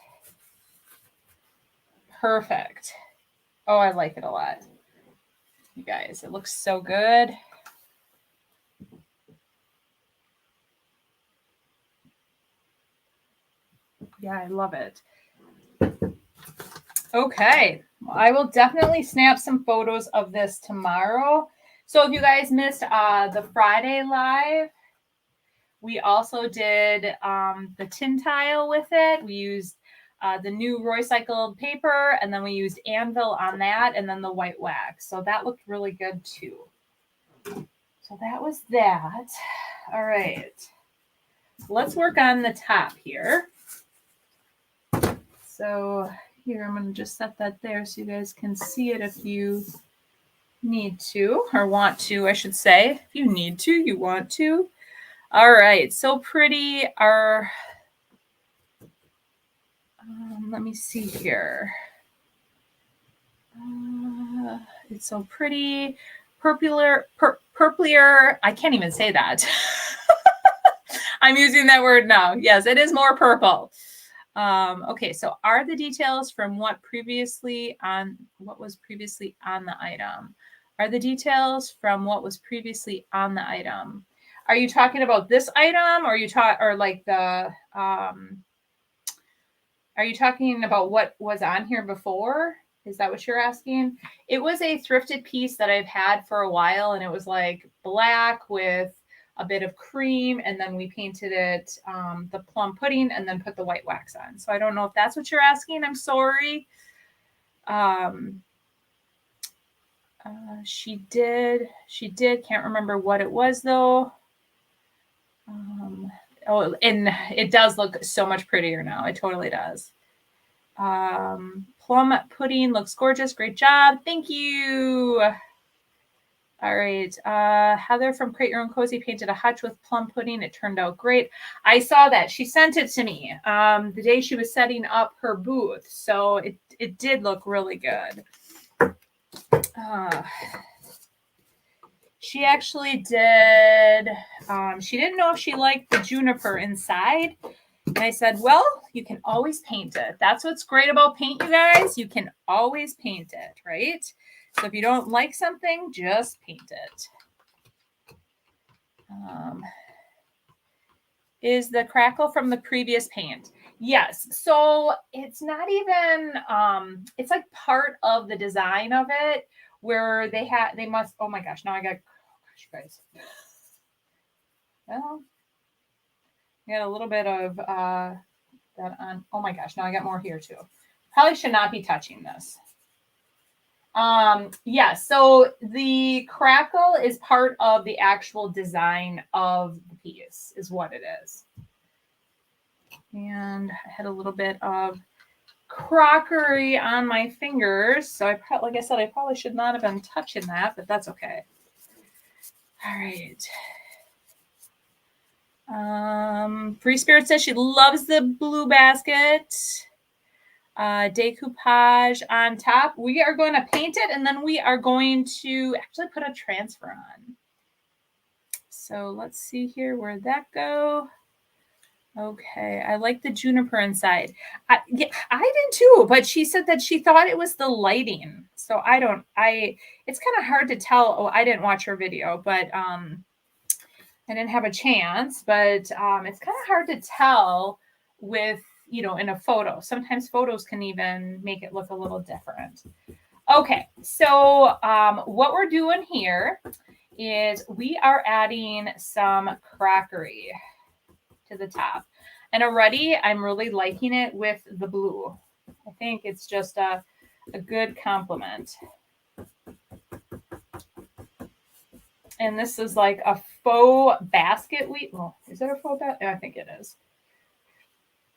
Perfect. Oh, I like it a lot. You guys, it looks so good. Yeah, I love it. Okay, well, I will definitely snap some photos of this tomorrow. So if you guys missed the Friday live, we also did the tin tile with it. We used the new recycled paper, and then we used anvil on that, and then the white wax. So that looked really good too. So that was that. All right. Let's work on the top here. So here, I'm going to just set that there so you guys can see it if you need to, or want to, I should say. If you need to, you want to. All right, so pretty. Our, let me see here. It's so pretty. Purplier. I can't even say that. I'm using that word now. Yes, it is more purple. Okay, so are the details from what was previously on the item? Are the details from what was previously on the item? Are you talking about this item, or like the are you talking about what was on here before? Is that what you're asking? It was a thrifted piece that I've had for a while, and it was like black with a bit of cream, and then we painted it the plum pudding and then put the white wax on. So I don't know if that's what you're asking. I'm sorry. She did. Can't remember what it was though. Oh, and it does look so much prettier now. It totally does. Plum pudding looks gorgeous. Great job. Thank you. All right. Heather from Create Your Own Cozy painted a hutch with plum pudding. It turned out great. I saw that. She sent it to me the day she was setting up her booth. So it did look really good. She actually did. She didn't know if she liked the juniper inside. And I said, well, you can always paint it. That's what's great about paint, you guys. You can always paint it, right? So if you don't like something, just paint it. Is the crackle from the previous paint? Yes. So it's not even, it's like part of the design of it where they must, oh my gosh, now I got, gosh, you guys. Well, I got a little bit of that on. Oh my gosh, now I got more here too. Probably should not be touching this. Yeah, so the crackle is part of the actual design of the piece, is what it is. And I had a little bit of crockery on my fingers, so like I said, I probably should not have been touching that, but that's okay. All right. Free Spirit says she loves the blue basket. Decoupage on top. We are going to paint it, and then we are going to actually put a transfer on. So let's see here, where'd that go? Okay, I like the juniper inside. I did too, but she said that she thought it was the lighting. So it's kind of hard to tell. Oh, I didn't watch her video, but I didn't have a chance, but it's kind of hard to tell with, in a photo. Sometimes photos can even make it look a little different. Okay, so what we're doing here is we are adding some crockery to the top. And already I'm really liking it with the blue. I think it's just a good complement. And this is like a faux basket weave. Well, is it a faux basket? I think it is.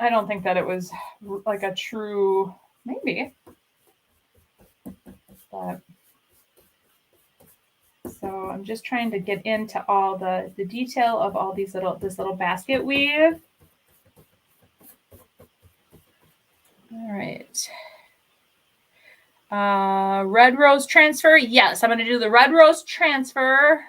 I don't think that it was like a true, maybe. But so I'm just trying to get into all the detail of all this little basket weave. All right. Red rose transfer. Yes, I'm going to do the red rose transfer.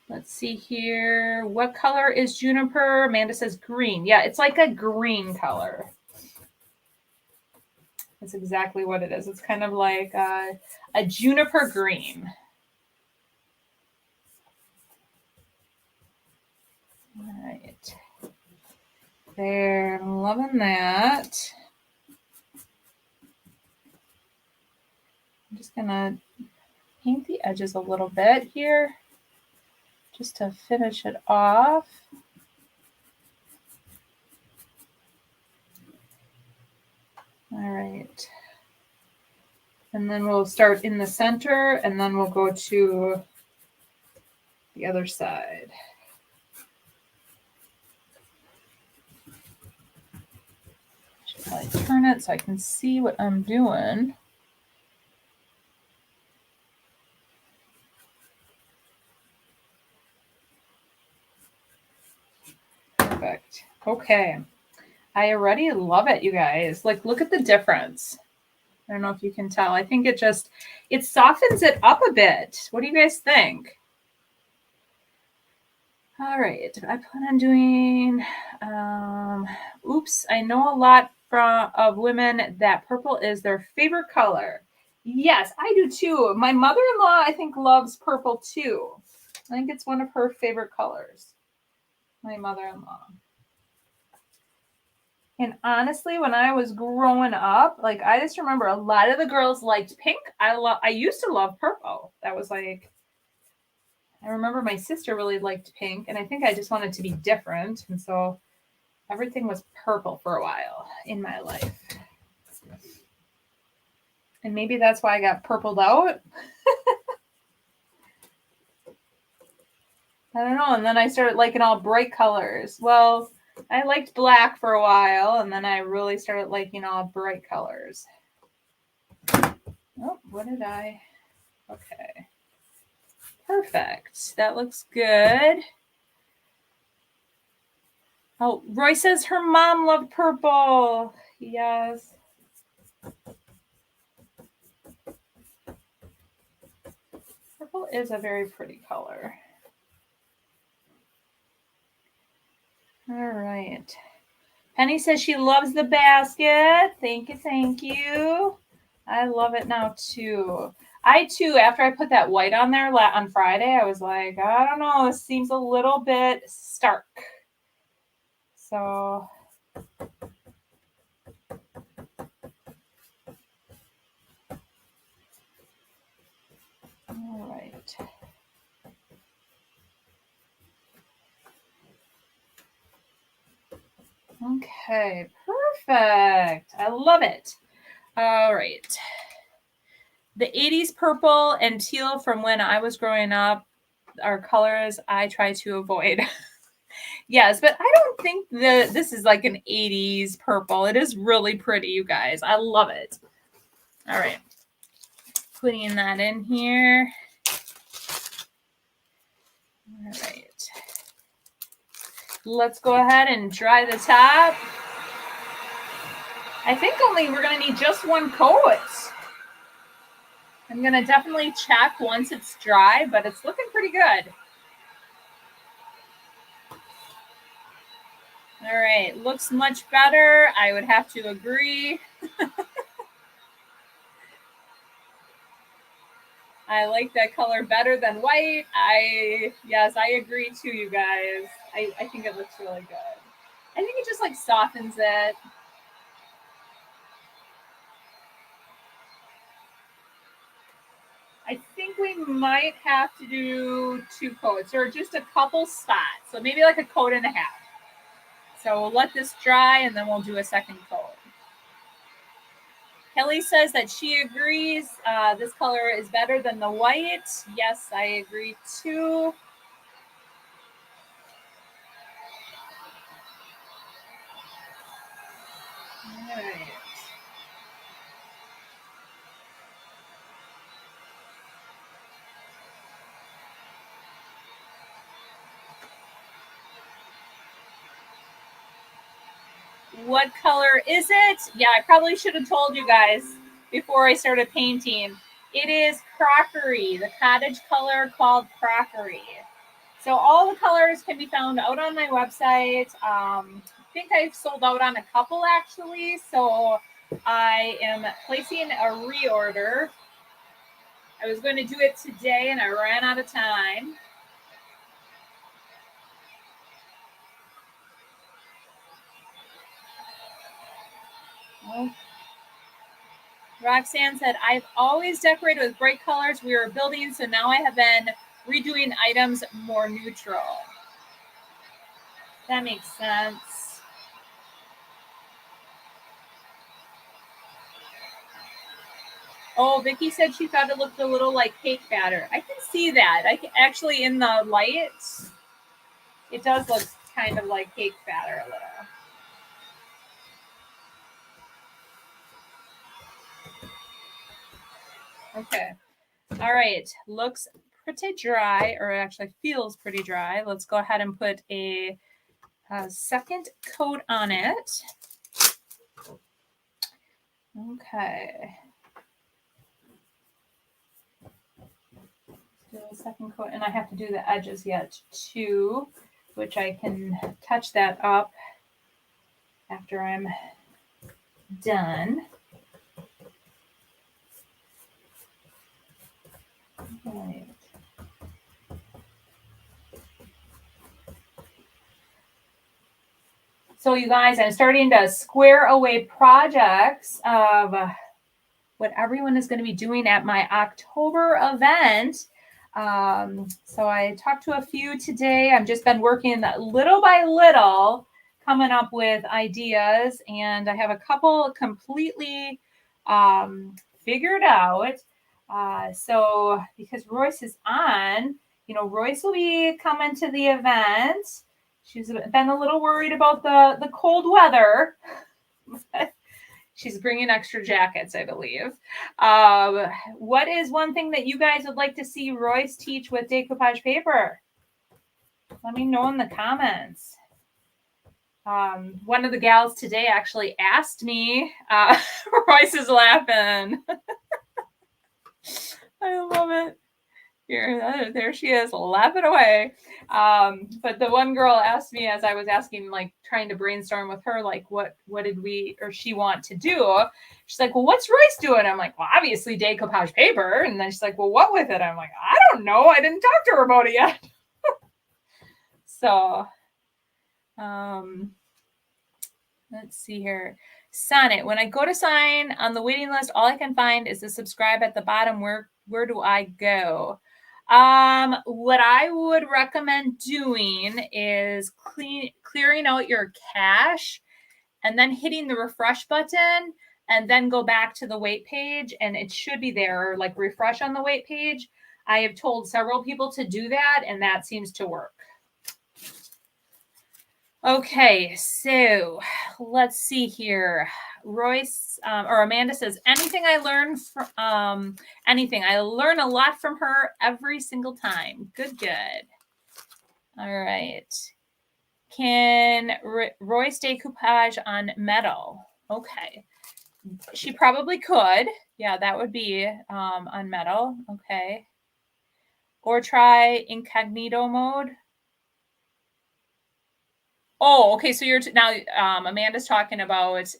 Let's see here. What color is juniper? Amanda says green. Yeah, it's like a green color. That's exactly what it is. It's kind of like a juniper green. All right. There, I'm loving that. I'm just going to paint the edges a little bit here just to finish it off. All right. And then we'll start in the center, and then we'll go to the other side. Should probably turn it so I can see what I'm doing. Perfect. Okay. I already love it, you guys. Like, look at the difference. I don't know if you can tell. I think it softens it up a bit. What do you guys think? All right. I plan on doing, oops, I know a lot of women that purple is their favorite color. Yes, I do too. My mother-in-law, I think, loves purple too. I think it's one of her favorite colors. My mother-in-law. And honestly, when I was growing up, like, I just remember a lot of the girls liked pink. I used to love purple. That was like, I remember my sister really liked pink, and I think I just wanted to be different. And so everything was purple for a while in my life. And maybe that's why I got purpled out. I don't know. And then I started liking all bright colors. Well, I liked black for a while, and then I really started liking all bright colors. Oh, what did I? Okay. Perfect. That looks good. Oh, Roy says her mom loved purple. Yes. Purple is a very pretty color. All right. Penny says she loves the basket. Thank you, thank you. I love it now too. I too, after I put that white on there on Friday, I was like, I don't know, this seems a little bit stark. So all right. Okay, Perfect. I love it. All right. The 80s purple and teal from when I was growing up are colors I try to avoid. Yes, but I don't think that this is like an 80s purple. It is really pretty, you guys. I love it. All right. Putting that in here. All right. Let's go ahead and dry the top. I think we're going to need just one coat. I'm going to definitely check once it's dry, but it's looking pretty good. All right, looks much better. I would have to agree. I like that color better than white. Yes, I agree too, you guys. I think it looks really good. I think it just like softens it. I think we might have to do 2 coats or just a couple spots. So maybe like a coat and a half. So we'll let this dry and then we'll do a second coat. Kelly says that she agrees this color is better than the white. Yes, I agree too. All right. What color is it? Yeah, I probably should have told you guys before I started painting. It is crockery, the cottage color called crockery. So all the colors can be found out on my website. I think I've sold out on a couple actually. So I am placing a reorder. I was going to do it today and I ran out of time. Oh. Roxanne said, I've always decorated with bright colors. We were building, so now I have been redoing items more neutral. That makes sense. Oh, Vicki said she thought it looked a little like cake batter. I can see that. I can, actually, in the lights, it does look kind of like cake batter a little. Okay. All right. Looks pretty dry, or actually feels pretty dry. Let's go ahead and put a second coat on it. Okay. Do a second coat, and I have to do the edges yet too, which I can touch that up after I'm done. Right. So you guys, I'm starting to square away projects of what everyone is going to be doing at my October event. So I talked to a few today. I've just been working little by little, coming up with ideas, and I have a couple completely figured out. So because Royce is on, Royce will be coming to the event. She's been a little worried about the cold weather. She's bringing extra jackets, I believe. What is one thing that you guys would like to see Royce teach with decoupage paper? Let me know in the comments. One of the gals today actually asked me. Royce is laughing. I love it. Here, there she is, laughing away. But the one girl asked me, as I was asking, like trying to brainstorm with her, like what did we or she want to do? She's like, well, what's Royce doing? I'm like, well, obviously decoupage paper. And then she's like, well, what with it? I'm like, I don't know. I didn't talk to her about it yet. So, let's see here. Sonnet. When I go to sign on the waiting list, all I can find is the subscribe at the bottom. Where do I go? What I would recommend doing is clearing out your cache and then hitting the refresh button and then go back to the weight page, and it should be there, like refresh on the weight page. I have told several people to do that, and that seems to work. Okay, so let's see here. Royce or Amanda says, anything I learn from anything. I learn a lot from her every single time. Good. All right. Can Royce decoupage on metal? Okay. She probably could. Yeah, that would be on metal. Okay. Or try incognito mode. Oh, okay. So you're now Amanda's talking about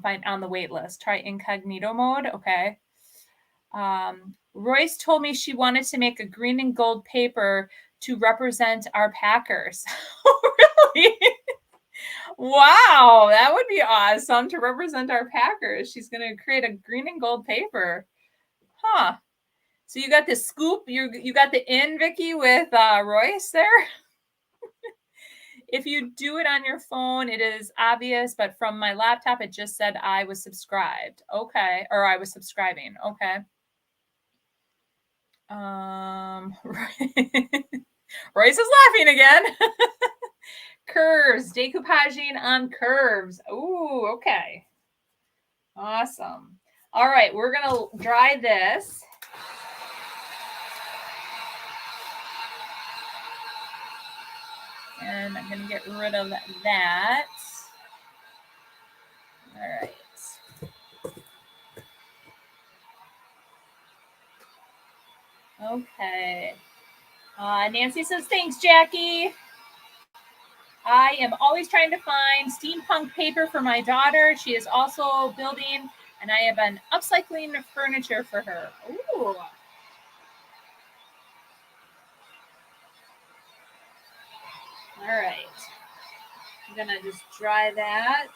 find on the wait list. Try incognito mode. Okay. Royce told me she wanted to make a green and gold paper to represent our Packers. Really? Wow, that would be awesome to represent our Packers. She's going to create a green and gold paper. Huh. So you got the scoop. You got the in, Vicky, with Royce there. If you do it on your phone, it is obvious, but from my laptop, it just said I was subscribed. Okay. Or I was subscribing. Okay. Royce is laughing again. Curves, decoupaging on curves. Ooh, okay. Awesome. All right, we're going to dry this. And I'm going to get rid of that. All right. Okay. Nancy says, thanks, Jackie. I am always trying to find steampunk paper for my daughter. She is also building, and I have been upcycling furniture for her. Ooh. All right. I'm going to just dry that.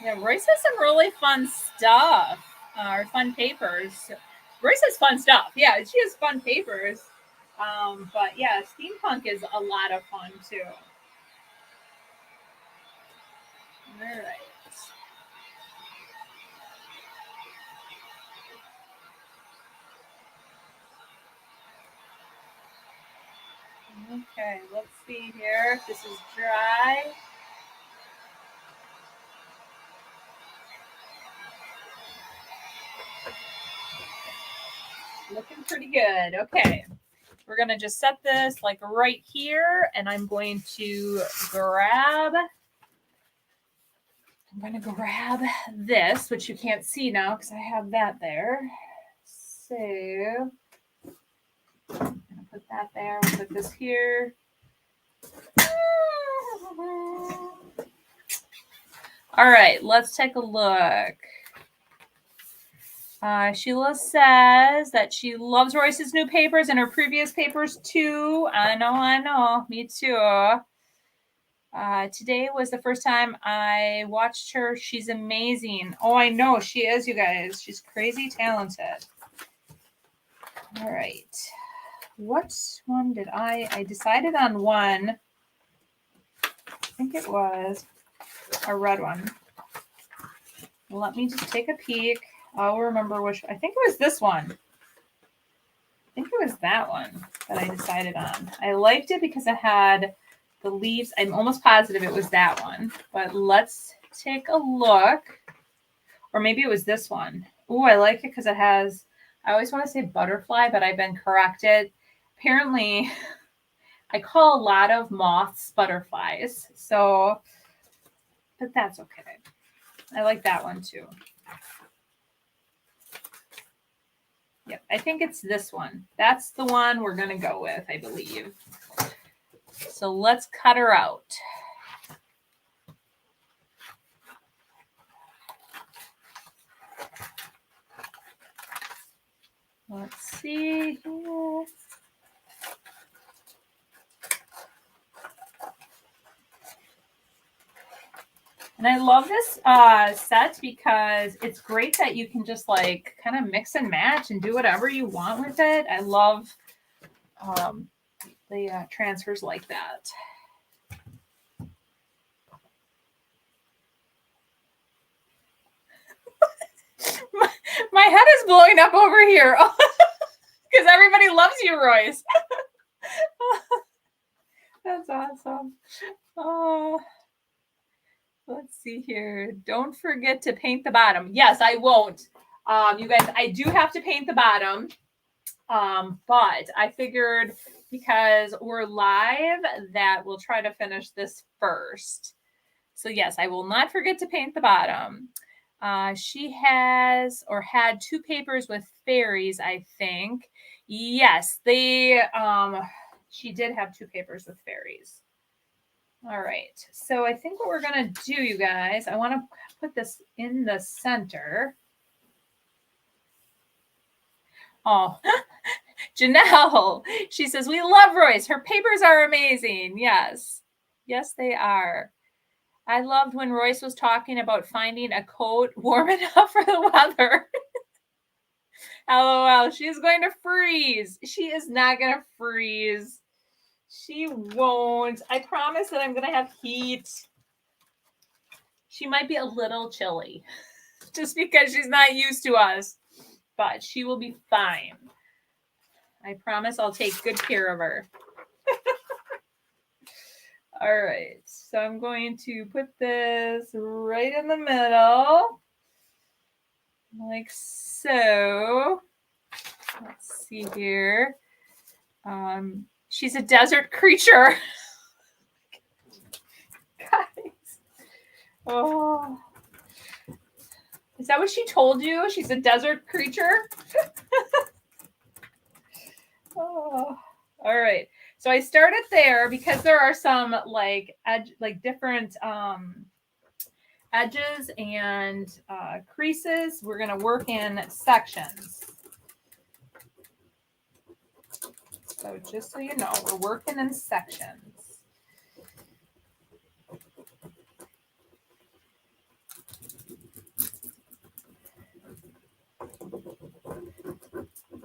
Yeah, Royce has some really fun stuff, or fun papers. Royce has fun stuff. Yeah, she has fun papers. But yeah, steampunk is a lot of fun too. All right. Okay, let's see here if this is dry. Looking pretty good. Okay. We're going to just set this like right here, and I'm going to grab this, which you can't see now because I have that there. So I'm going to put that there. We'll put this here. All right, let's take a look. Sheila says that she loves Royce's new papers and her previous papers too. I know. Me too. Today was the first time I watched her. She's amazing. Oh, I know. She is, you guys. She's crazy talented. All right. What one did I decided on one. I think it was a red one. Let me just take a peek. I'll remember which. I think it was this one. I think it was that one that I decided on. I liked it because it had the leaves. I'm almost positive it was that one. But let's take a look. Or maybe it was this one. Ooh, I like it because it has, I always want to say butterfly, but I've been corrected. Apparently, I call a lot of moths butterflies. So, but that's okay. I like that one too. Yep, I think it's this one. That's the one we're going to go with, I believe. So let's cut her out. Let's see here. And I love this set because it's great that you can just like kind of mix and match and do whatever you want with it. I love the transfers like that. blowing up over here. Because everybody loves you, Royce. That's awesome. Oh, let's see here. Don't forget to paint the bottom. Yes, I won't. You guys, I do have to paint the bottom. But I figured because we're live that we'll try to finish this first. So yes, I will not forget to paint the bottom. She has or had 2 papers with fairies, I think. Yes, she did have 2 papers with fairies. All right, so I think what we're gonna do, you guys, I want to put this in the center. Oh, Janelle, she says, we love Royce. Her papers are amazing. Yes, yes, they are. I loved when Royce was talking about finding a coat warm enough for the weather. LOL, she is going to freeze. She is not going to freeze. She won't. I promise that I'm going to have heat. She might be a little chilly just because she's not used to us, but she will be fine. I promise I'll take good care of her. All right, so I'm going to put this right in the middle, like so. Let's see here. She's a desert creature. Guys. Oh. Is that what she told you? She's a desert creature? Oh. All right. So I started there because there are some different edges and creases. We're going to work in sections. So just so you know, we're working in sections.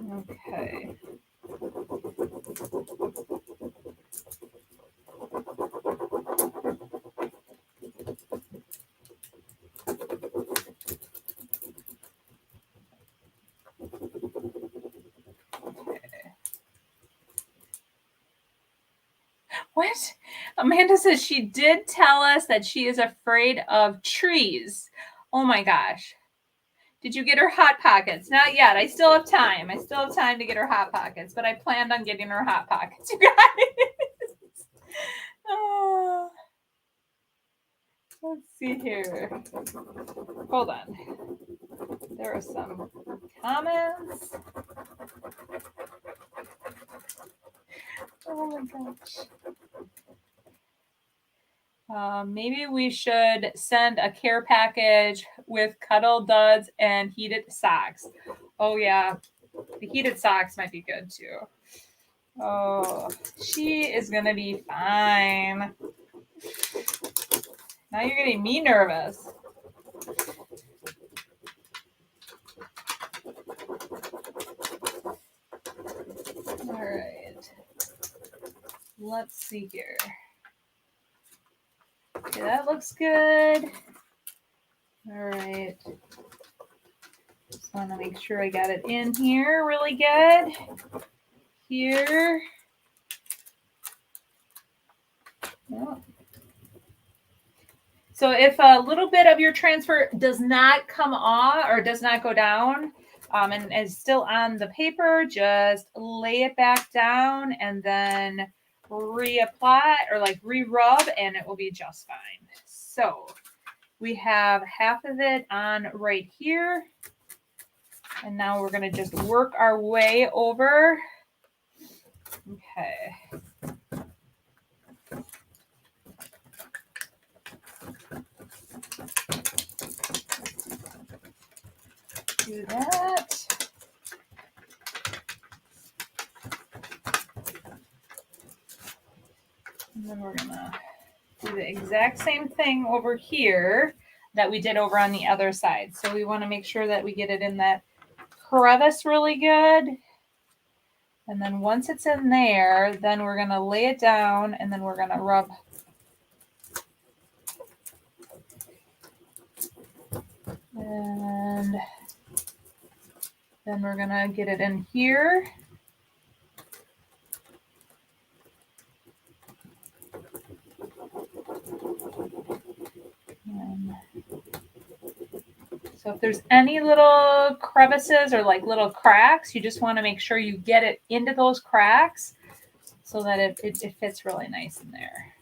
Okay. What? Amanda says she did tell us that she is afraid of trees. Oh my gosh. Did you get her Hot Pockets? Not yet. I still have time. I still have time to get her Hot Pockets, but I planned on getting her Hot Pockets, you guys. Oh. Let's see here. Hold on. There are some comments. Oh my gosh. Maybe we should send a care package with cuddle duds and heated socks. Oh yeah, the heated socks might be good too. Oh, she is gonna be fine. Now you're getting me nervous. All right. Let's see here. Okay, that looks good. All right. Just want to make sure I got it in here really good. Here. Oh. So if a little bit of your transfer does not come off or does not go down and is still on the paper, just lay it back down and then reapply or re-rub and it will be just fine. So we have half of it on right here. And now we're going to just work our way over. Okay. Do that. And then we're going to do the exact same thing over here that we did over on the other side. So we want to make sure that we get it in that crevice really good. And then once it's in there, then we're going to lay it down and then we're going to rub. And Then we're gonna get it in here. So if there's any little crevices or like little cracks, you just want to make sure you get it into those cracks so that it fits really nice in there.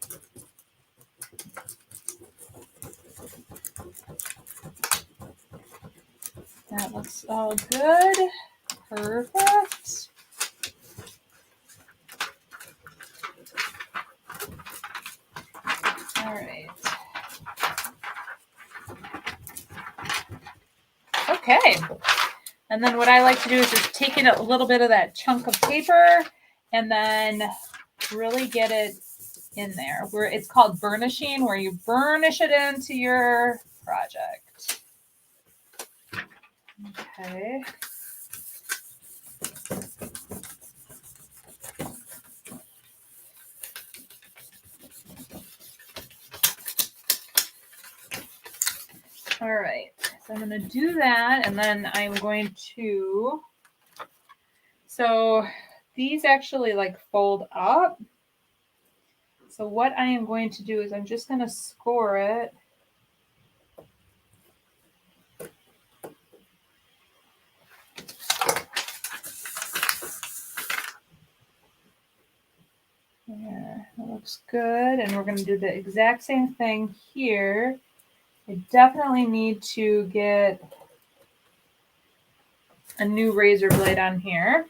That looks all good. Perfect. All right. Okay. And then what I like to do is just take in a little bit of that chunk of paper and then really get it in there. Where it's called burnishing, where you burnish it into your project. Okay. All right, so I'm going to do that, and then I'm going to, so these actually like fold up. So what I am going to do is I'm just going to score it. Yeah, that looks good. And we're going to do the exact same thing here. I definitely need to get a new razor blade on here,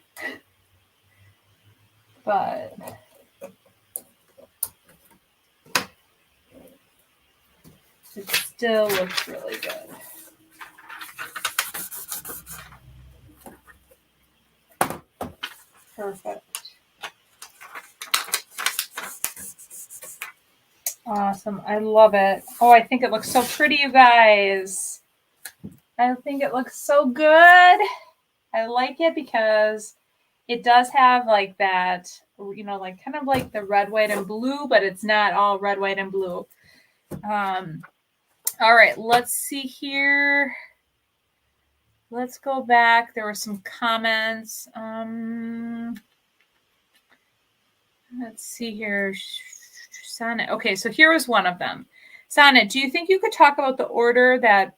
but it still looks really good. Perfect. Awesome. I love it. Oh, I think it looks so pretty, you guys. I think it looks so good. I like it because it does have like that, you know, like kind of like the red, white, and blue, but it's not all red, white, and blue. All right, let's see here. Let's go back. There were some comments. Let's see here. Sonnet. Okay, so here was one of them. Sonnet, do you think you could talk about the order that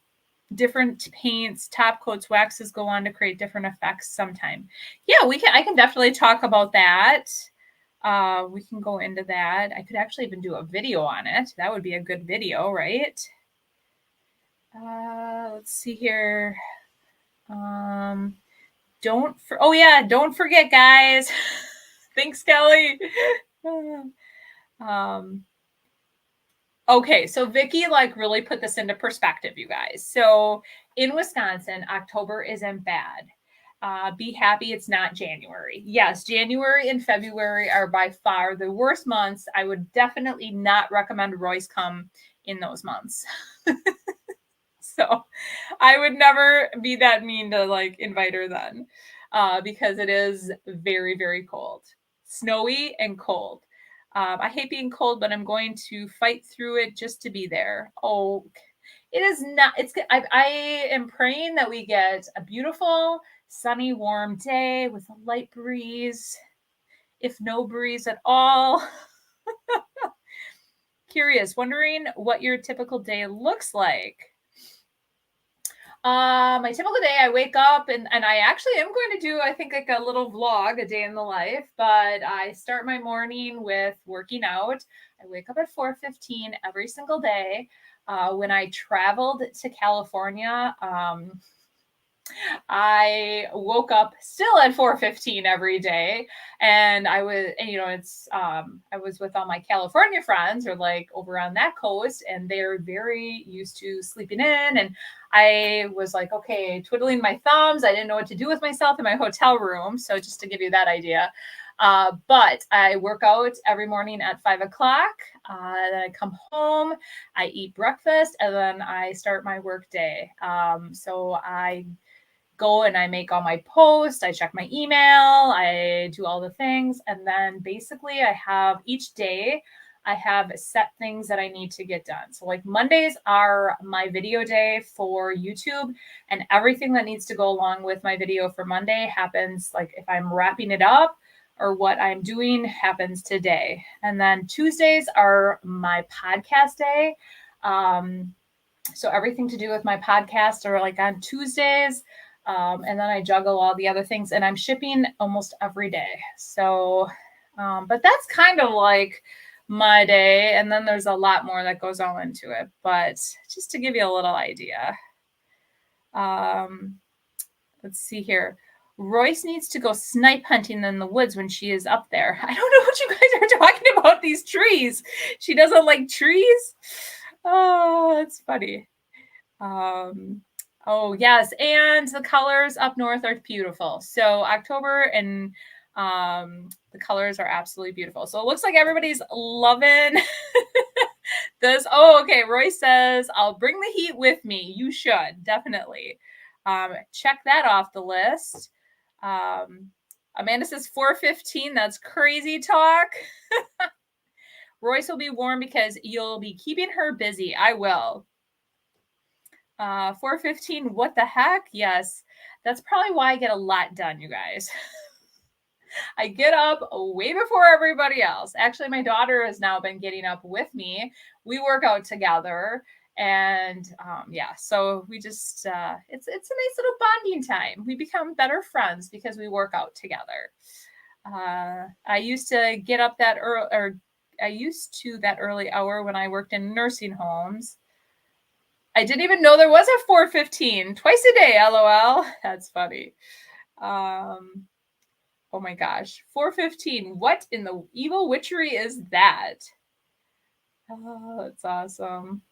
different paints, top coats, waxes go on to create different effects sometime? Yeah, we can. I can definitely talk about that. We can go into that. I could actually even do a video on it. That would be a good video, right? Let's see here. Don't forget, guys. Thanks, Kelly. Okay, so Vicky like really put this into perspective, you guys. So in Wisconsin, October isn't bad. Be happy it's not January. Yes, January and February are by far the worst months. I would definitely not recommend Royce come in those months. So I would never be that mean to like invite her then, because it is very, very cold, snowy and cold. I hate being cold, but I'm going to fight through it just to be there. Oh, it is not. I am praying that we get a beautiful, sunny, warm day with a light breeze, if no breeze at all. Curious, wondering what your typical day looks like. My typical day, I wake up and I actually am going to do, I think, like a little vlog, a day in the life, but I start my morning with working out. I wake up at 4:15 every single day. When I traveled to California, I woke up still at 4:15 every day, and I was, and, you know, I was with all my California friends, or like over on that coast, and they're very used to sleeping in, and I was like, okay, twiddling my thumbs. I didn't know what to do with myself in my hotel room. So just to give you that idea. But I work out every morning at 5:00. Then I come home, I eat breakfast, and then I start my work day. So I go and I make all my posts, I check my email, I do all the things. And then basically I have each day, I have set things that I need to get done. So like Mondays are my video day for YouTube, and everything that needs to go along with my video for Monday happens, like if I'm wrapping it up or what I'm doing happens today. And then Tuesdays are my podcast day. So everything to do with my podcast are like on Tuesdays. And then I juggle all the other things, and I'm shipping almost every day. So, but that's kind of like my day. And then there's a lot more that goes all into it, but just to give you a little idea. Let's see here. Royce needs to go snipe hunting in the woods when she is up there. I don't know what you guys are talking about, these trees. She doesn't like trees. Oh, that's funny. Oh yes, and the colors up north are beautiful. So October and the colors are absolutely beautiful. So it looks like everybody's loving this. Oh, okay. Roy says, I'll bring the heat with me. You should, definitely. Check that off the list. Amanda says 4:15. That's crazy talk. Royce will be warm because you'll be keeping her busy. I will. 4:15. What the heck? Yes. That's probably why I get a lot done, you guys. I get up way before everybody else. Actually, my daughter has now been getting up with me. We work out together. And yeah, so we just, it's a nice little bonding time. We become better friends because we work out together. I used to get up that early, or I used to that early hour when I worked in nursing homes. I didn't even know there was a 4:15 twice a day. LOL. That's funny. Oh my gosh, 4:15. What in the evil witchery is that? Oh, that's awesome.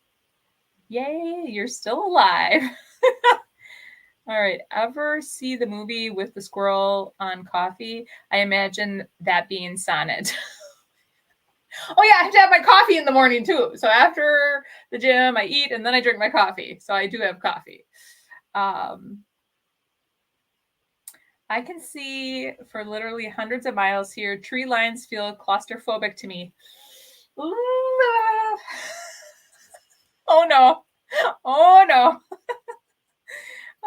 Yay, you're still alive. All right. Ever see the movie with the squirrel on coffee? I imagine that being Sonnet. Oh yeah, I have to have my coffee in the morning too. So after the gym, I eat and then I drink my coffee. So I do have coffee. I can see for literally hundreds of miles here. Tree lines feel claustrophobic to me. Oh no. Oh no.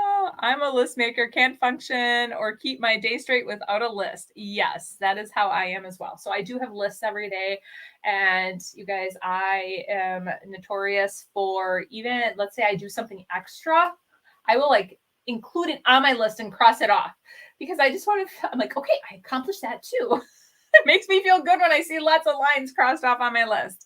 Oh, I'm a list maker, can't function or keep my day straight without a list. Yes, that is how I am as well. So I do have lists every day. And you guys, I am notorious for, even, let's say I do something extra, I will like include it on my list and cross it off because I just want to, I'm like, okay, I accomplished that too. It makes me feel good when I see lots of lines crossed off on my list.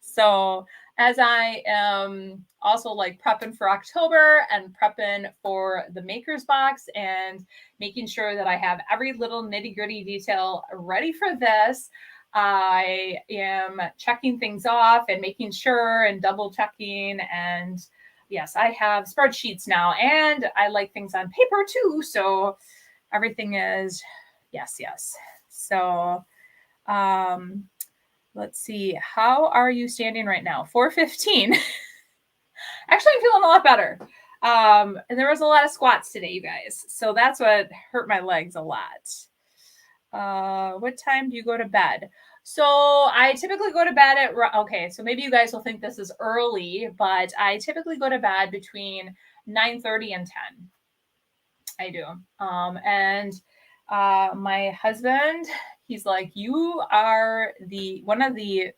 So as I am also like prepping for October and prepping for the maker's box and making sure that I have every little nitty gritty detail ready for this, I am checking things off and making sure and double checking. And yes, I have spreadsheets now and I like things on paper too. So everything is yes. So, let's see. How are you standing right now? 4:15. Actually, I'm feeling a lot better. And there was a lot of squats today, you guys. So that's what hurt my legs a lot. What time do you go to bed? So I typically go to bed at, okay, so maybe you guys will think this is early, but I typically go to bed between 9:30 and 10. I do. And my husband, he's like, you are one of the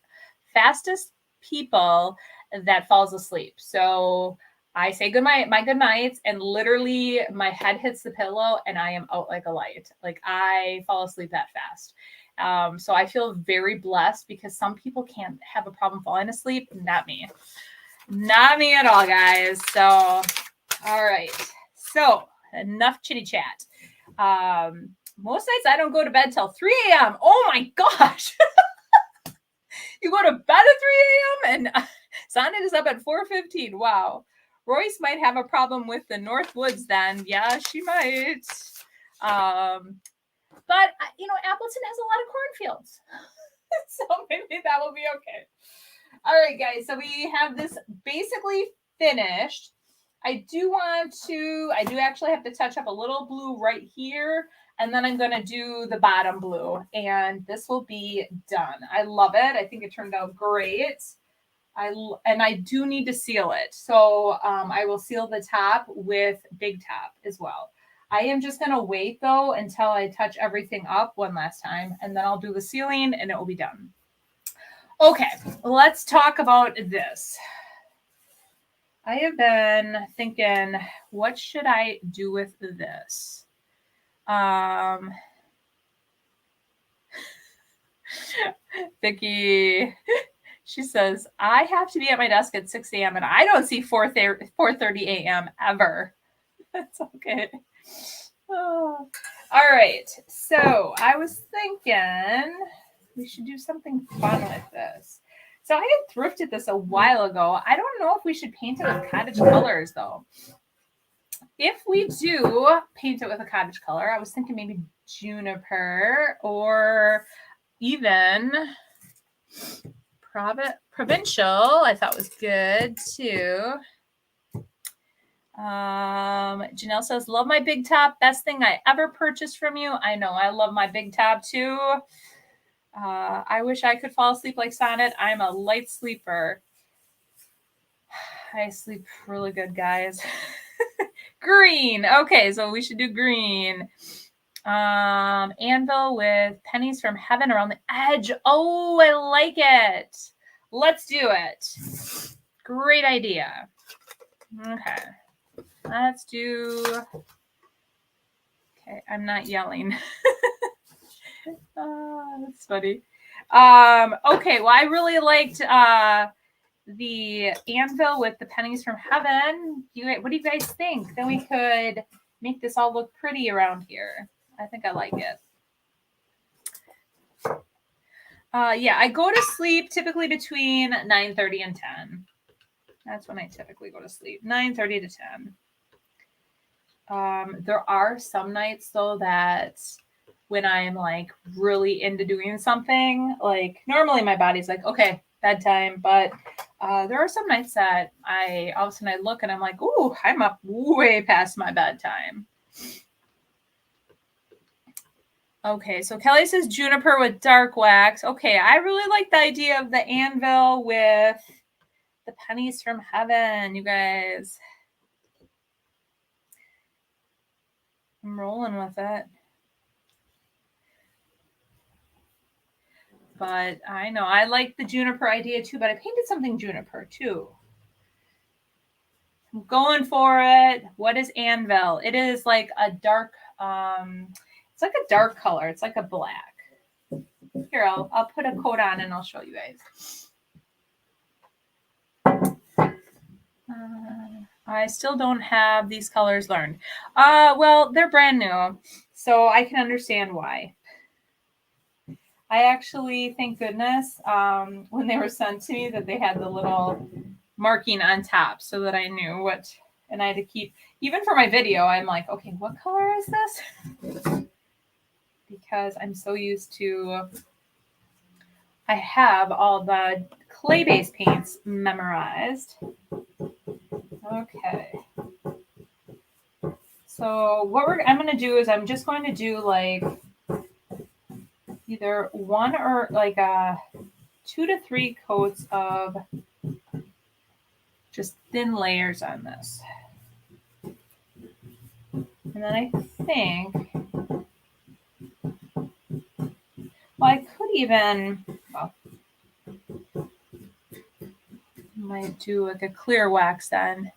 fastest people that falls asleep. So I say my good nights, and literally my head hits the pillow and I am out like a light. Like I fall asleep that fast. So I feel very blessed because some people can't have a problem falling asleep. Not me. Not me at all, guys. So, all right. So enough chitty chat. Most nights I don't go to bed till 3 a.m. Oh my gosh. You go to bed at 3 a.m. and Sonnet is up at 4:15. Wow. Royce might have a problem with the North Woods then. Yeah, she might. But, Appleton has a lot of cornfields. So maybe that will be okay. All right, guys. So we have this basically finished. I do actually have to touch up a little blue right here And then I'm going to do the bottom blue, and this will be done. I love it. I think it turned out great. And I do need to seal it. So I will seal the top with Big Top as well. I am just going to wait though until I touch everything up one last time, and then I'll do the sealing and it will be done. Okay, let's talk about this. I have been thinking, what should I do with this? Vicky, she says, I have to be at my desk at 6 a.m. and I don't see 4:30 a.m. ever. That's okay. Oh. All right. So I was thinking we should do something fun with this. So I had thrifted this a while ago. I don't know if we should paint it with Cottage Colors though. If we do paint it with a Cottage Color, I was thinking maybe Juniper or even Provincial. I thought was good too. Janelle says, love my Big Top. Best thing I ever purchased from you. I know. I love my Big Top too. I wish I could fall asleep like Sonnet. I'm a light sleeper. I sleep really good, guys. Green. Okay, so we should do green. Anvil with pennies from heaven around the edge. Oh, I like it. Let's do it. Great idea. Okay. Let's do. Okay, I'm not yelling. That's funny. Okay, well, I really liked the anvil with the pennies from heaven. What do you guys think? Then we could make this all look pretty around here. I think I like it. Yeah, I go to sleep typically between 9:30 and 10. That's when I typically go to sleep, 9:30 to 10. There are some nights though that when I'm like really into doing something, like normally my body's like, okay, bedtime. But there are some nights that all of a sudden I look and I'm like, ooh, I'm up way past my bedtime. Okay, so Kelly says Juniper with dark wax. Okay, I really like the idea of the anvil with the pennies from heaven, you guys. I'm rolling with it. But I know I like the Juniper idea too, but I painted something Juniper too. I'm going for it. What is anvil? It is like a dark, it's like a dark color. It's like a black. Here, I'll put a coat on and I'll show you guys. I still don't have these colors learned. Well, they're brand new, so I can understand why. I actually, thank goodness, when they were sent to me that they had the little marking on top so that I knew what, and I had to keep, even for my video, I'm like, okay, what color is this? Because I'm so used to, I have all the clay-based paints memorized. Okay. So what I'm going to do is I'm just going to do like either one or like 2 to 3 coats of just thin layers on this. And then I think, well, I could even, well, might do like a clear wax then.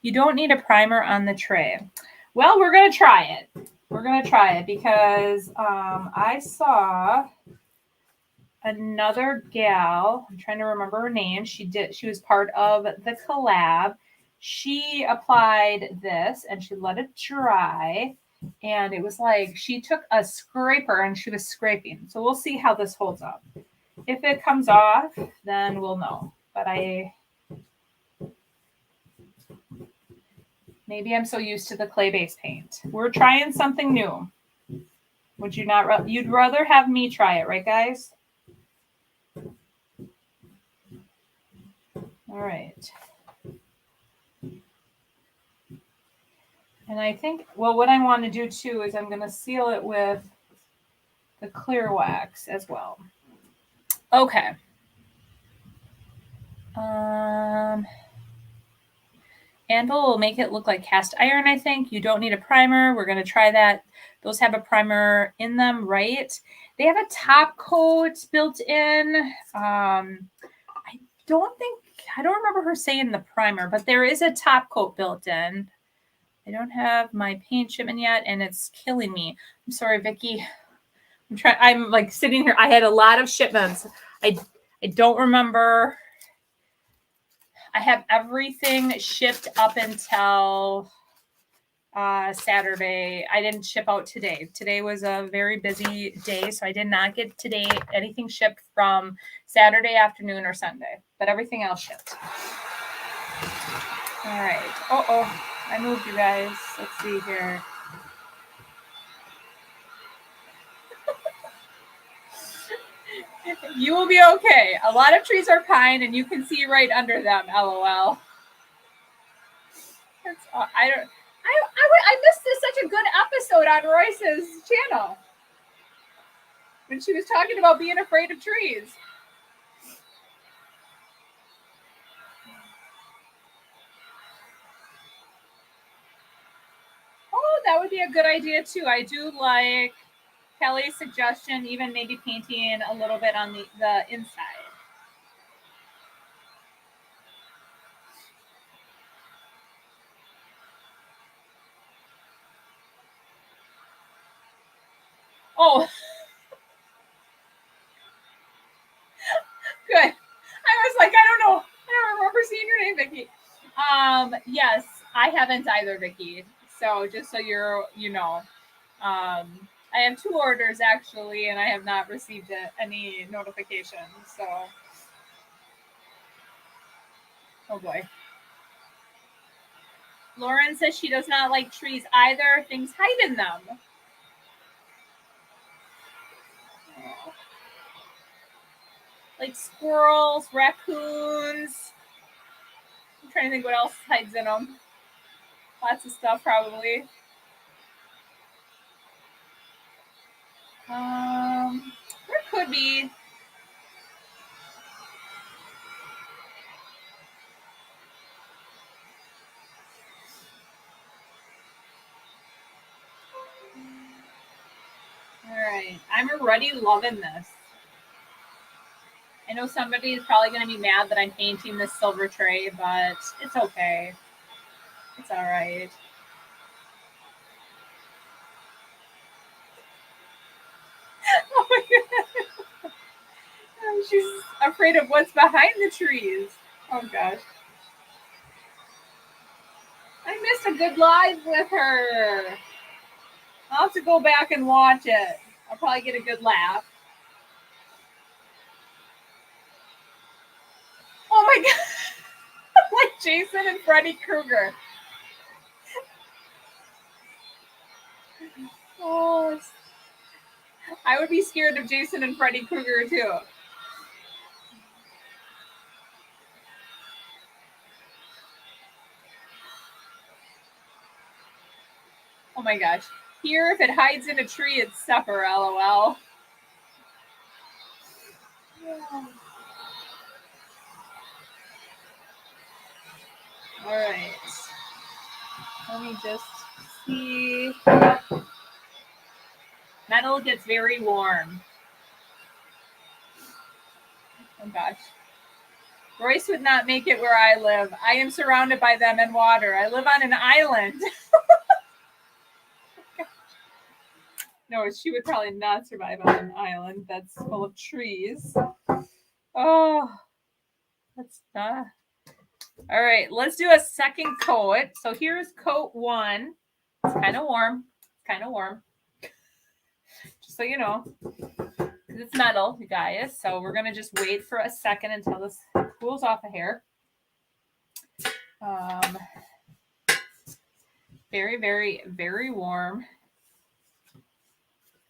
You don't need a primer on the tray. Well, we're going to try it. We're going to try it because I saw another gal, I'm trying to remember her name. She was part of the collab. She applied this and she let it dry. And it was like she took a scraper and she was scraping. So we'll see how this holds up. If it comes off, then we'll know. But maybe I'm so used to the clay-based paint. We're trying something new. Would you not? You'd rather have me try it, right, guys? All right. And I think, well, what I want to do too is I'm going to seal it with the clear wax as well. Okay. Anvil will make it look like cast iron, I think. You don't need a primer. We're going to try that. Those have a primer in them, right? They have a top coat built in. I don't remember her saying the primer, but there is a top coat built in. I don't have my paint shipment yet, and it's killing me. I'm sorry, Vicki. I'm like sitting here. I had a lot of shipments. I don't remember. I have everything shipped up until Saturday. I didn't ship out today. Today was a very busy day, so I did not get today anything shipped from Saturday afternoon or Sunday, but everything else shipped. All right. Oh, I moved you guys. Let's see here. You will be okay. A lot of trees are pine, and you can see right under them. LOL. I missed such a good episode on Royce's channel when she was talking about being afraid of trees. Oh, that would be a good idea too. I do like Kelly's suggestion, even maybe painting a little bit on the inside. Oh, good. I was like, I don't know. I don't remember seeing your name, Vicki. Yes, I haven't either, Vicki. So just so you know, I have 2 orders actually, and I have not received any notifications. So, oh boy. Lauren says she does not like trees either. Things hide in them. Like squirrels, raccoons. I'm trying to think what else hides in them. Lots of stuff, probably. There could be. All right, I'm already loving this. I know somebody is probably going to be mad that I'm painting this silver tray, but it's okay. It's all right. Oh my God. She's afraid of what's behind the trees. Oh gosh. I missed a good live with her. I'll have to go back and watch it. I'll probably get a good laugh. Oh my God. Like Jason and Freddy Krueger. Oh, I would be scared of Jason and Freddy Krueger too. Oh my gosh. Here, if it hides in a tree, it's supper, LOL. All right. Let me just see. Metal gets very warm. Oh gosh. Royce would not make it where I live. I am surrounded by them and water. I live on an island. No, she would probably not survive on an island that's full of trees. Oh, that's not. All right, let's do a second coat. So here's coat 1. It's kind of warm. Just so you know, because it's metal, you guys. So we're gonna just wait for a second until this cools off a hair. Very, very, very warm.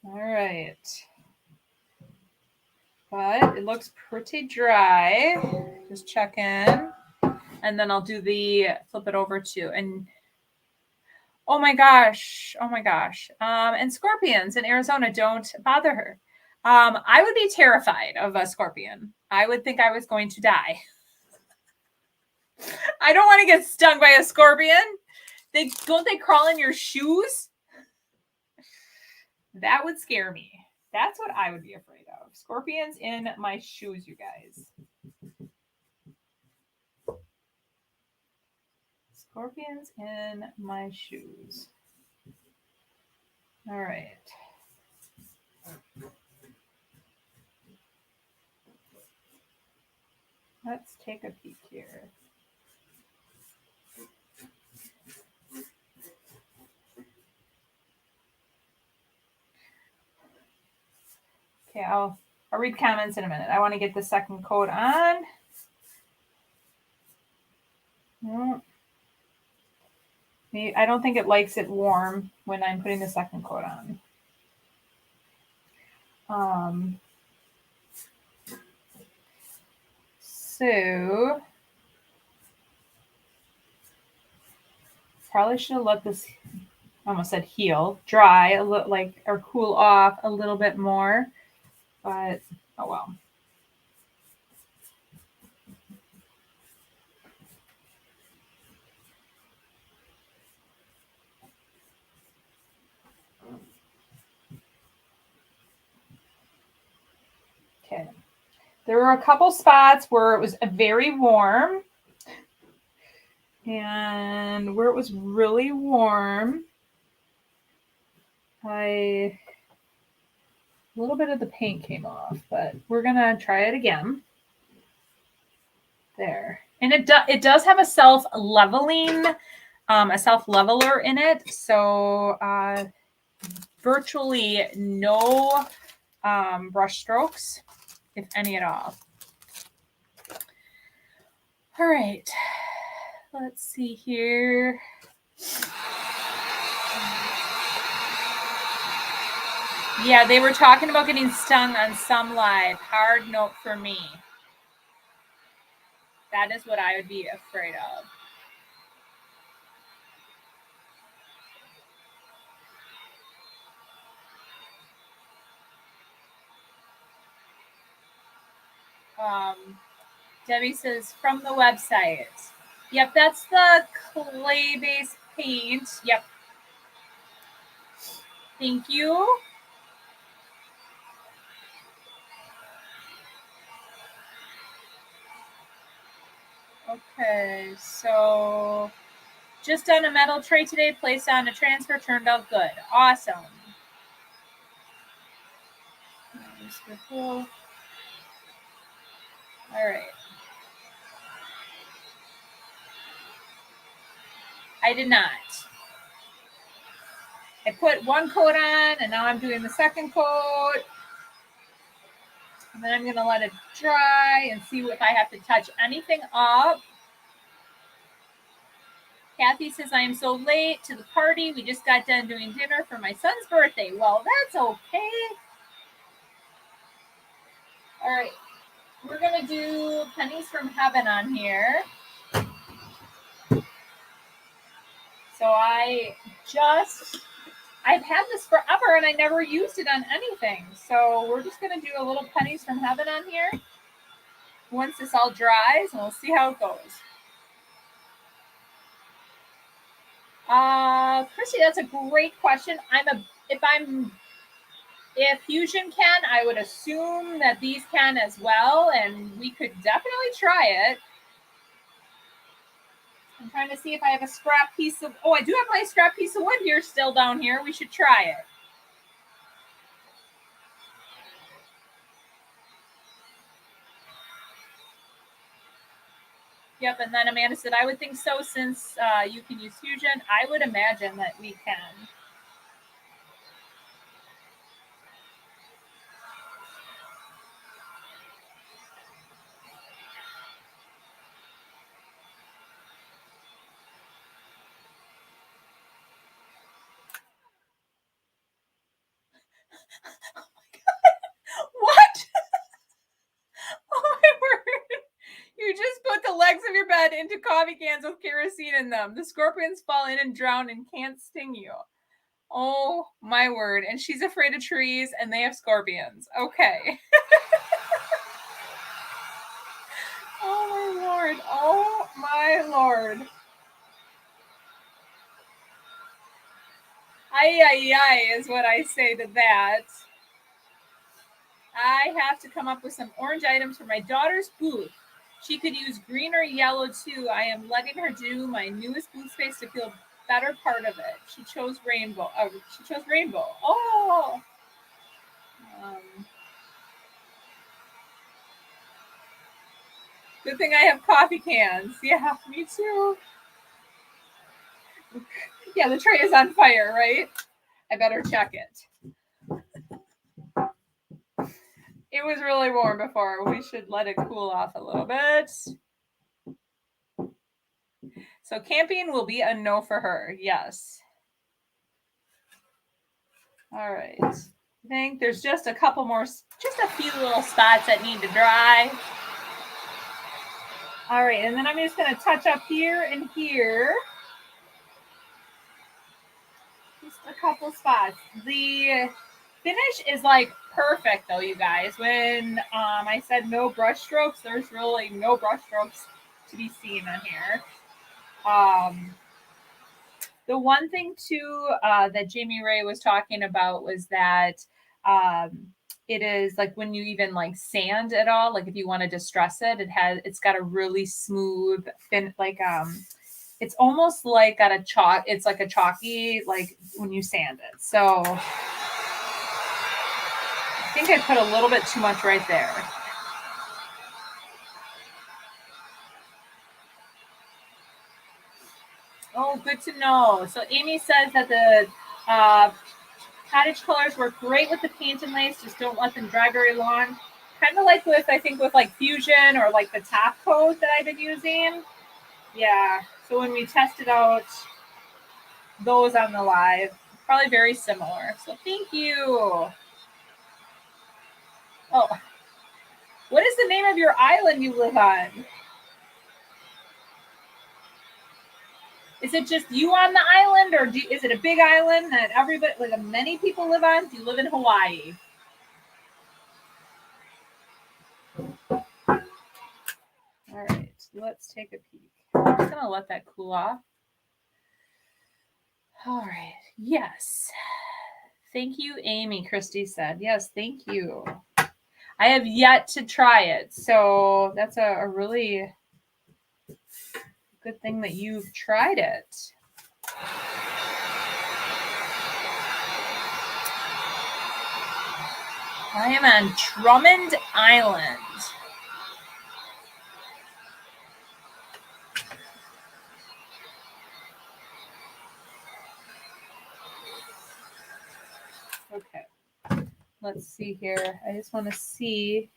All right. But it looks pretty dry. Just check in. And then I'll do the flip it over too. And Oh my gosh. Oh my gosh. And scorpions in Arizona, don't bother her. I would be terrified of a scorpion. I would think I was going to die. I don't want to get stung by a scorpion. Don't they crawl in your shoes? That would scare me. That's what I would be afraid of. Scorpions in my shoes, you guys. Scorpions in my shoes. All right. Let's take a peek here. Okay, I'll read comments in a minute. I want to get the second coat on. I don't think it likes it warm when I'm putting the second coat on. So probably should have let this, I almost said heal, dry a little, like, or cool off a little bit more, but oh well. Okay. There were a couple spots where it was very warm, and where it was really warm, a little bit of the paint came off, but we're gonna try it again. There. And it does have a self-leveling, a self-leveler in it. So virtually no brush strokes, if any at all. All right. Let's see here. Yeah, they were talking about getting stung on some live. Hard note for me. That is what I would be afraid of. Debbie says, from the website. Yep, that's the clay-based paint. Yep. Thank you. Okay, so just on a metal tray today, placed on a transfer, turned out good. Awesome. All right. I did not. I put one coat on, and now I'm doing the second coat. And then I'm going to let it dry and see if I have to touch anything up. Kathy says, I am so late to the party. We just got done doing dinner for my son's birthday. Well, that's okay. All right. We're going to do Pennies from Heaven on here. So I've had this forever and I never used it on anything. So we're just going to do a little Pennies from Heaven on here. Once this all dries, and we'll see how it goes. Chrissy, that's a great question. If Fusion can, I would assume that these can as well, and we could definitely try it. I'm trying to see if I have a scrap piece of, I do have my scrap piece of wood here still down here. We should try it. Yep, and then Amanda said, I would think so since you can use Fusion. I would imagine that we can. Oh my God. What? Oh my word. You just put the legs of your bed into coffee cans with kerosene in them. The scorpions fall in and drown and can't sting you. Oh my word. And she's afraid of trees and they have scorpions. Okay. Oh my Lord. Oh my Lord. Ay, ay, ay is what I say to that. I have to come up with some orange items for my daughter's booth. She could use green or yellow too. I am letting her do my newest booth space to feel better part of it. She chose rainbow. Oh. Good thing I have coffee cans. Yeah, me too. Yeah, the tray is on fire, right? I better check it. It was really warm before. We should let it cool off a little bit. So camping will be a no for her. Yes. All right. I think there's just a couple more, just a few little spots that need to dry. All right. And then I'm just going to touch up here and here. Just a couple spots. The finish is like perfect though, you guys. When I said no brush strokes, there's really no brush strokes to be seen on here. The one thing too that Jamie Ray was talking about was that it is like when you even like sand it all, like if you want to distress it, it's got a really smooth fin, like it's almost like got a chalk. It's like a chalky, like when you sand it. So I think I put a little bit too much right there. Oh, good to know. So Amy says that the Cottage Colors work great with the paint and lace. Just don't let them dry very long. Kind of like with like Fusion or like the top coat that I've been using. Yeah. So when we tested out those on the live, probably very similar. So thank you. Oh, what is the name of your island you live on? Is it just you on the island, or is it a big island that everybody, like many people live on? Do you live in Hawaii? All right, let's take a peek. I'm just gonna let that cool off. All right, yes. Thank you, Amy, Christy said. Yes, thank you. I have yet to try it, so that's a really good thing that you've tried it. I am on Drummond Island. Okay, let's see here. I just want to see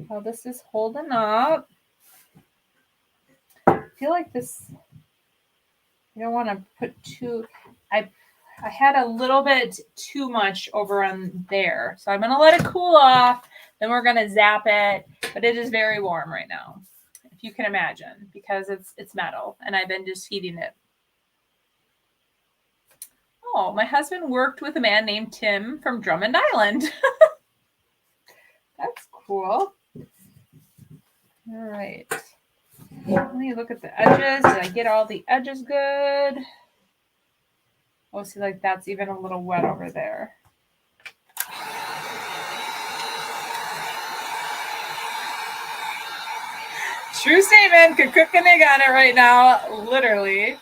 how this is holding up. I feel like this, I don't want to put too, I had a little bit too much over on there. So I'm going to let it cool off. Then we're going to zap it. But it is very warm right now, if you can imagine, because it's metal. And I've been just heating it. Oh, my husband worked with a man named Tim from Drummond Island. That's cool. All right. Let me look at the edges. Did I get all the edges good? Oh, see, like that's even a little wet over there. True statement. Could cook an egg on it right now, literally.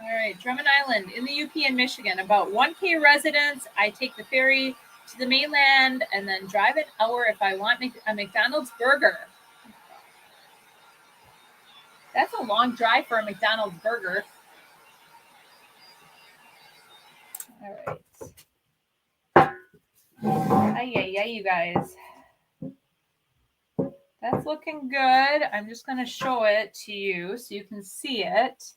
All right, Drummond Island in the UP in Michigan. About 1K residents. I take the ferry to the mainland and then drive an hour if I want a McDonald's burger. That's a long drive for a McDonald's burger. All right. Ay, you guys. That's looking good. I'm just going to show it to you so you can see it.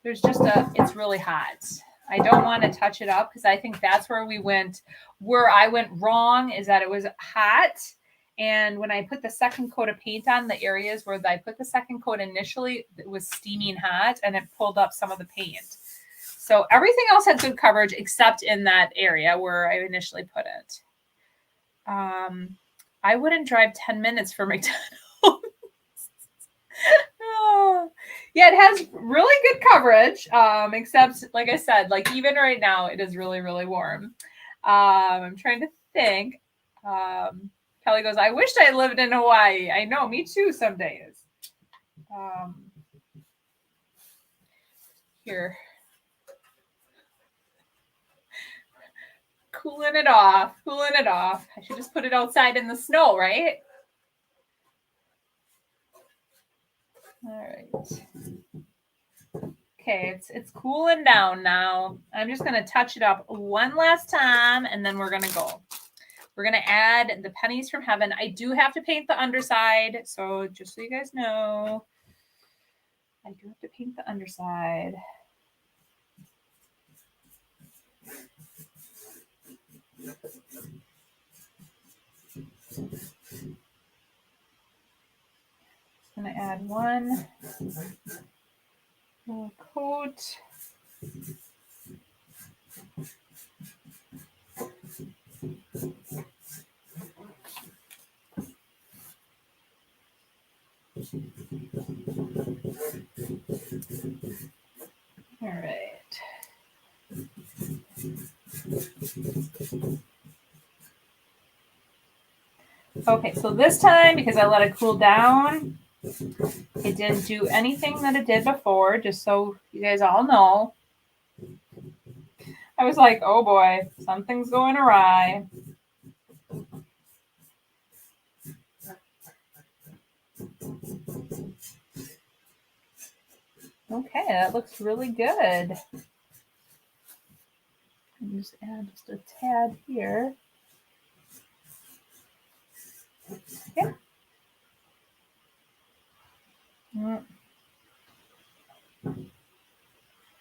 There's just it's really hot. I don't want to touch it up because I think that's where I went wrong is that it was hot. And when I put the second coat of paint on the areas where I put the second coat initially, it was steaming hot and it pulled up some of the paint. So everything else had good coverage except in that area where I initially put it. I wouldn't drive 10 minutes for McDonald's. Oh. Yeah, it has really good coverage, except like I said, like even right now, it is really, really warm. I'm trying to think. Kelly goes, I wished I lived in Hawaii. I know, me too, some days. Here. Cooling it off. I should just put it outside in the snow, right? All right. Okay, it's cooling down now. I'm just going to touch it up one last time, and then we're going to go. We're going to add the pennies from heaven. I do have to paint the underside, so just so you guys know, I do have to paint the underside. I'm going to add one little coat. All right. Okay, so this time, because I let it cool down, it didn't do anything that it did before, just so you guys all know. I was like, oh boy, something's going awry. Okay, that looks really good. Just add just a tad here. Yeah.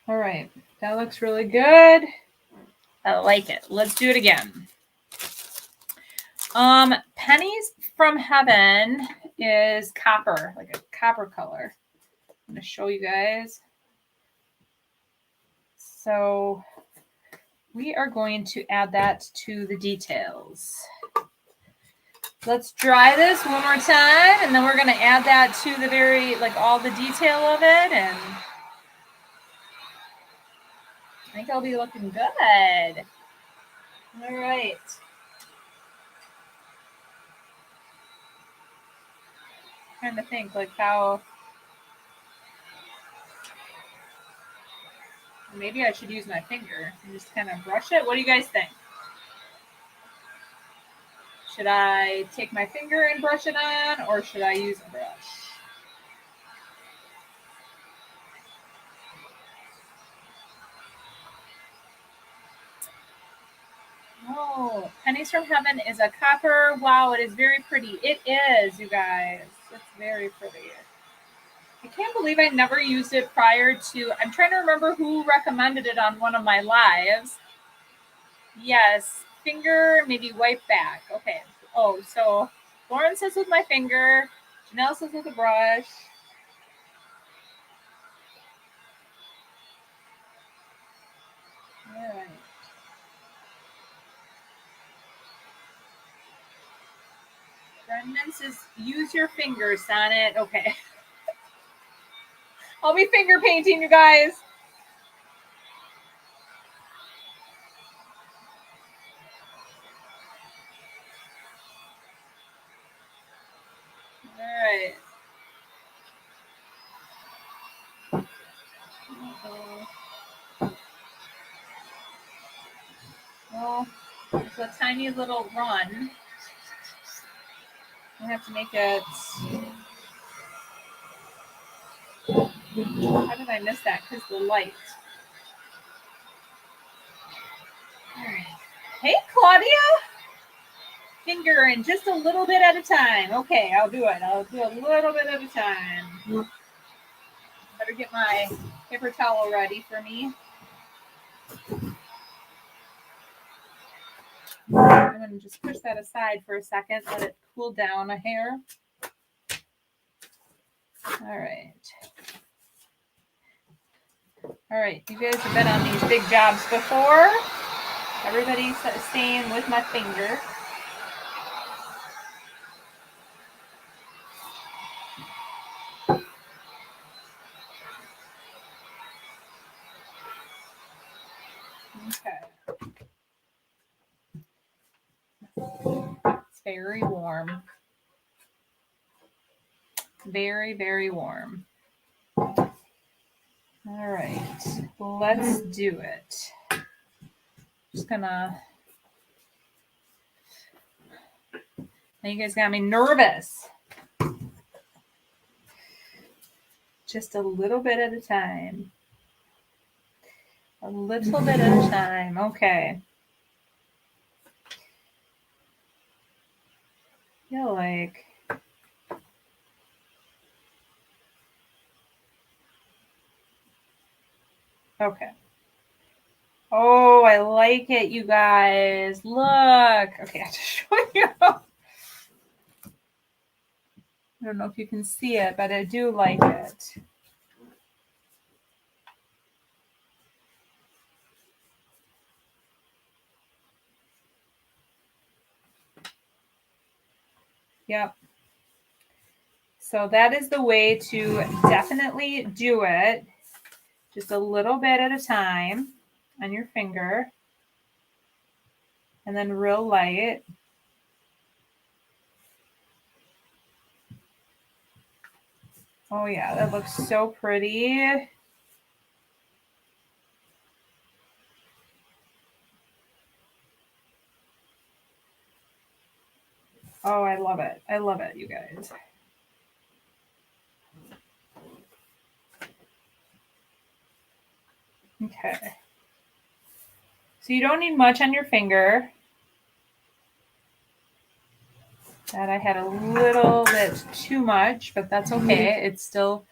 All right, that looks really good. I like it. Let's do it again. Pennies from heaven is copper, like a copper color. I'm going to show you guys. So we are going to add that to the details. Let's dry this one more time, and then we're going to add that to the very, like all the detail of it, and I think I'll be looking good. All right. I'm trying to think like how, maybe I should use my finger and just kind of brush it. What do you guys think? Should I take my finger and brush it on, or should I use a brush? Oh, Pennies from Heaven is a copper. Wow, it is very pretty. It is, you guys. It's very pretty. I can't believe I never used it prior to, I'm trying to remember who recommended it on one of my lives. Yes, finger, maybe wipe back. Okay. Oh, so Lauren says with my finger. Janelle says with a brush. All right. Brendan says use your fingers on it. Okay. I'll be finger painting, you guys. All right. Well, it's a tiny little run. I have to make it. How did I miss that? Because the light. All right. Hey, Claudia. Finger in just a little bit at a time. Okay, I'll do it. I'll do a little bit at a time. Better get my paper towel ready for me. I'm going to just push that aside for a second, let it cool down a hair. All right. All right, you guys have been on these big jobs before. Everybody's staying with my finger. Okay. It's very warm. Very, very warm. All right, let's do it. Just gonna. Now you guys got me nervous. Just a little bit at a time. A little bit at a time. Okay. Feel like. Okay. Oh, I like it, you guys. Look. Okay, I have to show you. I don't know if you can see it, but I do like it. Yep. So that is the way to definitely do it. Just a little bit at a time on your finger. And then real light. Oh yeah, that looks so pretty. Oh, I love it. I love it, you guys. Okay. So you don't need much on your finger. That I had a little bit too much, but that's okay. It's still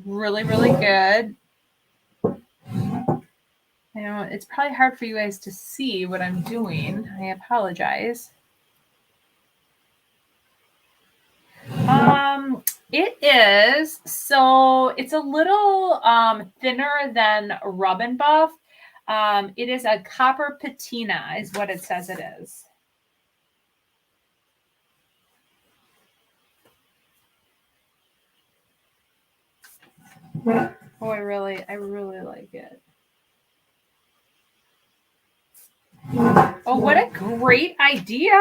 really, really good. I know it's probably hard for you guys to see what I'm doing. I apologize. It is. So it's a little thinner than Rub and Buff. It is a copper patina is what it says it is. Oh, I really like it. Oh, what a great idea.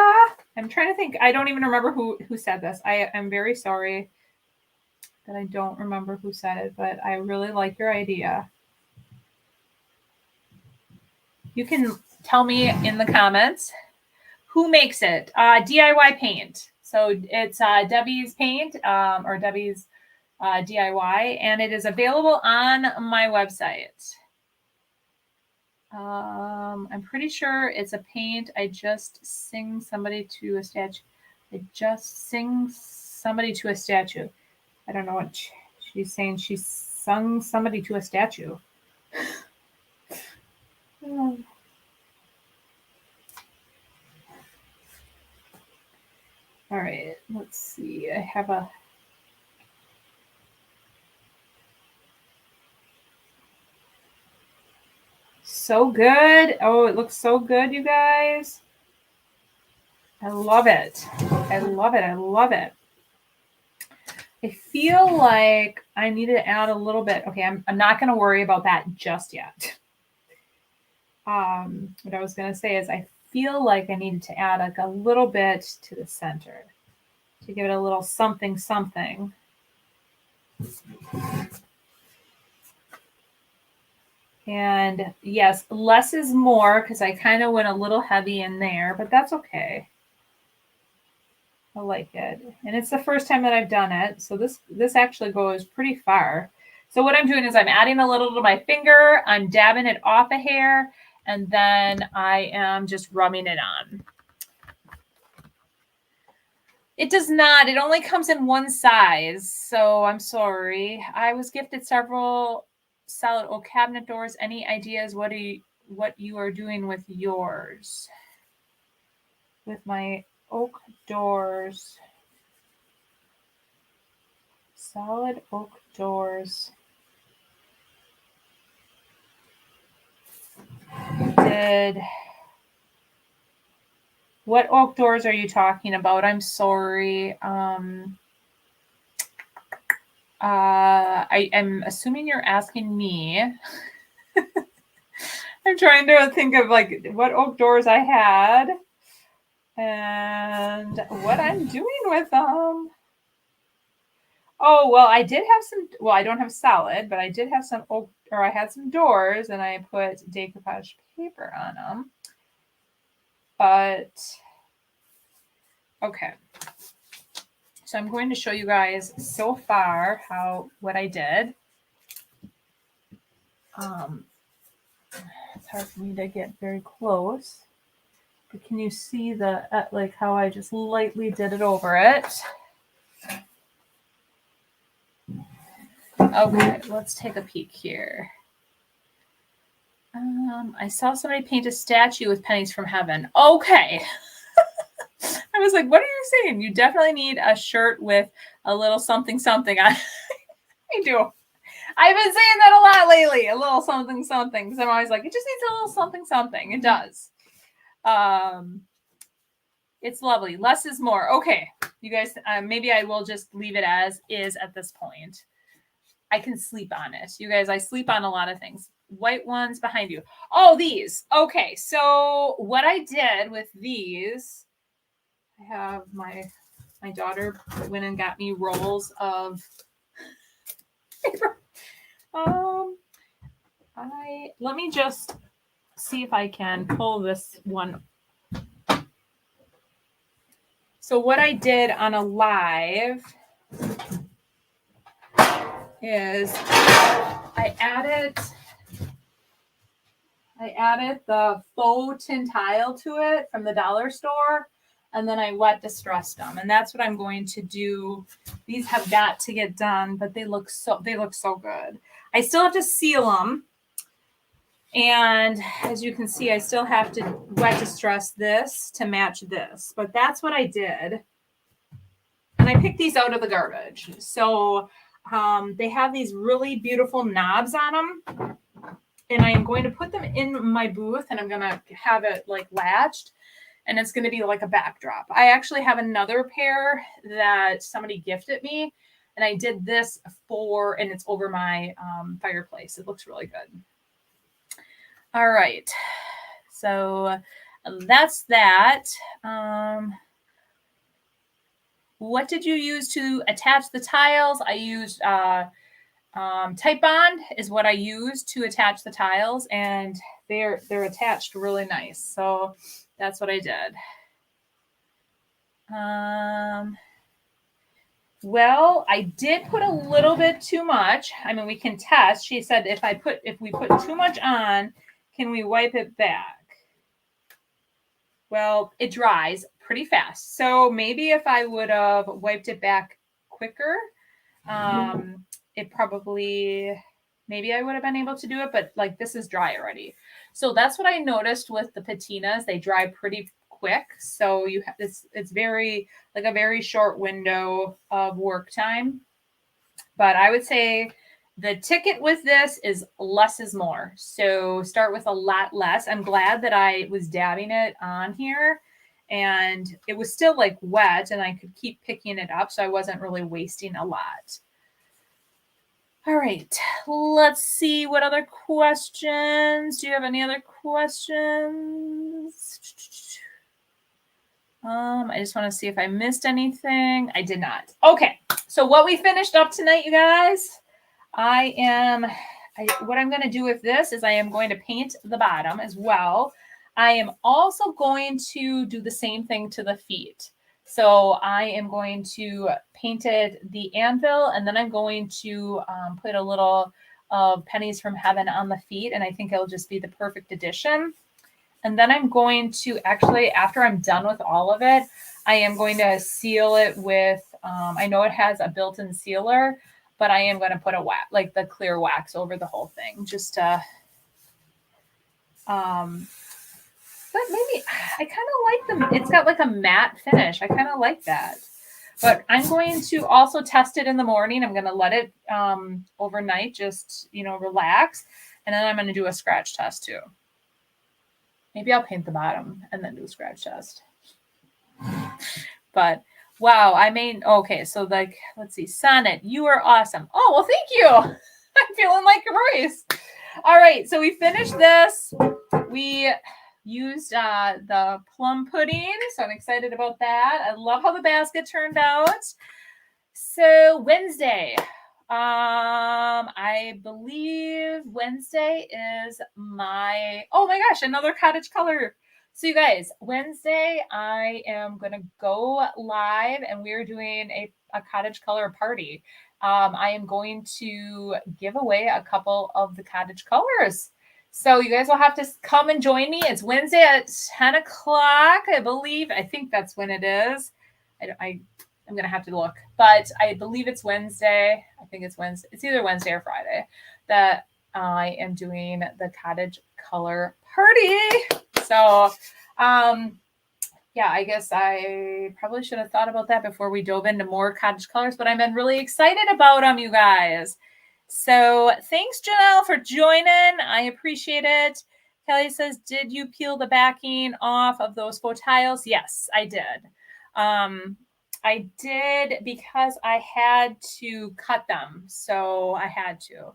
I'm trying to think. I don't even remember who said this. I'm very sorry that I don't remember who said it, but I really like your idea. You can tell me in the comments who makes it. DIY paint. So it's Debbie's paint or Debbie's DIY, and it is available on my website. I'm pretty sure it's a paint. I just sing somebody to a statue. I just sing somebody to a statue. I don't know what she's saying. She sung somebody to a statue. All right, let's see. I have a so good. Oh, it looks so good, you guys. I love it. I love it. I love it. I feel like I need to add a little bit. Okay, I'm not going to worry about that just yet. What I was going to say is I feel like I needed to add like a little bit to the center to give it a little something, something. And yes, less is more because I kind of went a little heavy in there, but that's okay. I like it. And it's the first time that I've done it. So this actually goes pretty far. So what I'm doing is I'm adding a little to my finger, I'm dabbing it off a hair, and then I am just rubbing it on. It does not. It only comes in one size. So I'm sorry. I was gifted several solid oak cabinet doors. Any ideas? What what you are doing with yours. With my oak doors. Solid oak doors. What oak doors are you talking about? I'm sorry. I'm assuming you're asking me. I'm trying to think of like what oak doors I had and what I'm doing with them. Oh, well, I did have some, well, I don't have solid, but I did have some oak, or I had some doors and I put decoupage paper on them. But, okay. So I'm going to show you guys so far what I did. It's hard for me to get very close. But can you see like how I just lightly did it over it? Okay, let's take a peek here. I saw somebody paint a statue with pennies from heaven. Okay. I was like, what are you saying? You definitely need a shirt with a little something something on. I do. I've been saying that a lot lately. A little something something. Because I'm always like, it just needs a little something something. It does. It's lovely. Less is more. Okay. You guys, maybe I will just leave it as is at this point. I can sleep on it. You guys, I sleep on a lot of things. White ones behind you. Oh, these. Okay. So what I did with these, I have my daughter went and got me rolls of paper. Let me just see if I can pull this one. So what I did on a live is I added the faux tin tile to it from the dollar store, and then I wet distressed them, and that's what I'm going to do. These have got to get done, but they look so good. I still have to seal them, and as you can see, I still have to wet distress this to match this, but that's what I did. And I picked these out of the garbage. So they have these really beautiful knobs on them. And I am going to put them in my booth, and I'm going to have it like latched, and it's going to be like a backdrop. I actually have another pair that somebody gifted me, and I did this and it's over my fireplace. It looks really good. All right. So that's that. What did you use to attach the tiles? I used Titebond is what I use to attach the tiles, and they're attached really nice. So that's what I did. Well, I did put a little bit too much. I mean, we can test. She said if we put too much on, can we wipe it back? Well, it dries pretty fast. So maybe if I would have wiped it back quicker, it probably, maybe I would have been able to do it, but like this is dry already. So that's what I noticed with the patinas. They dry pretty quick. So you have it's very like a very short window of work time. But I would say the ticket with this is less is more. So start with a lot less. I'm glad that I was dabbing it on here and it was still like wet and I could keep picking it up. So I wasn't really wasting a lot. All right, let's see what other questions. Do you have any other questions? I just want to see if I missed anything. I did not. Okay, so what we finished up tonight, you guys, what I'm going to do with this is I am going to paint the bottom as well. I am also going to do the same thing to the feet. So I am going to paint it the anvil, and then I'm going to put a little pennies from heaven on the feet, and I think it'll just be the perfect addition. And then I'm going to actually, after I'm done with all of it, I am going to seal it with, I know it has a built-in sealer, but I am going to put a wax, like the clear wax over the whole thing, just to But maybe I kind of like them. It's got like a matte finish. I kind of like that. But I'm going to also test it in the morning. I'm going to let it overnight, just, relax. And then I'm going to do a scratch test too. Maybe I'll paint the bottom and then do a scratch test. But wow, okay, so like, let's see, Sonnet, you are awesome. Oh, well, thank you. I'm feeling like Royce. All right, so we finished this. We used the plum pudding, so I'm excited about that. I love how the basket turned out. So Wednesday, I believe Wednesday is oh my gosh, another cottage color. So you guys, Wednesday, I am going to go live and we're doing a cottage color party. I am going to give away a couple of the cottage colors. So you guys will have to come and join me. It's Wednesday at 10 o'clock, I believe. I think that's when it is. I'm going to have to look, but I believe it's Wednesday. I think it's Wednesday. It's either Wednesday or Friday that I am doing the cottage color party. So, yeah, I guess I probably should have thought about that before we dove into more cottage colors, but I've been really excited about them, you guys. So thanks, Janelle, for joining. I appreciate it. Kelly says, did you peel the backing off of those faux tiles? Yes, I did. I did because I had to cut them. So I had to.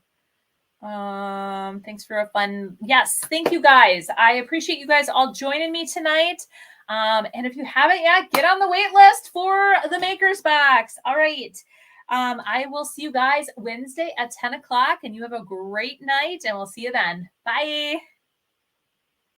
Thanks for a fun. Yes, thank you guys. I appreciate you guys all joining me tonight. And if you haven't yet, get on the wait list for the Maker's Box. All right. I will see you guys Wednesday at 10 o'clock, and you have a great night, and we'll see you then. Bye.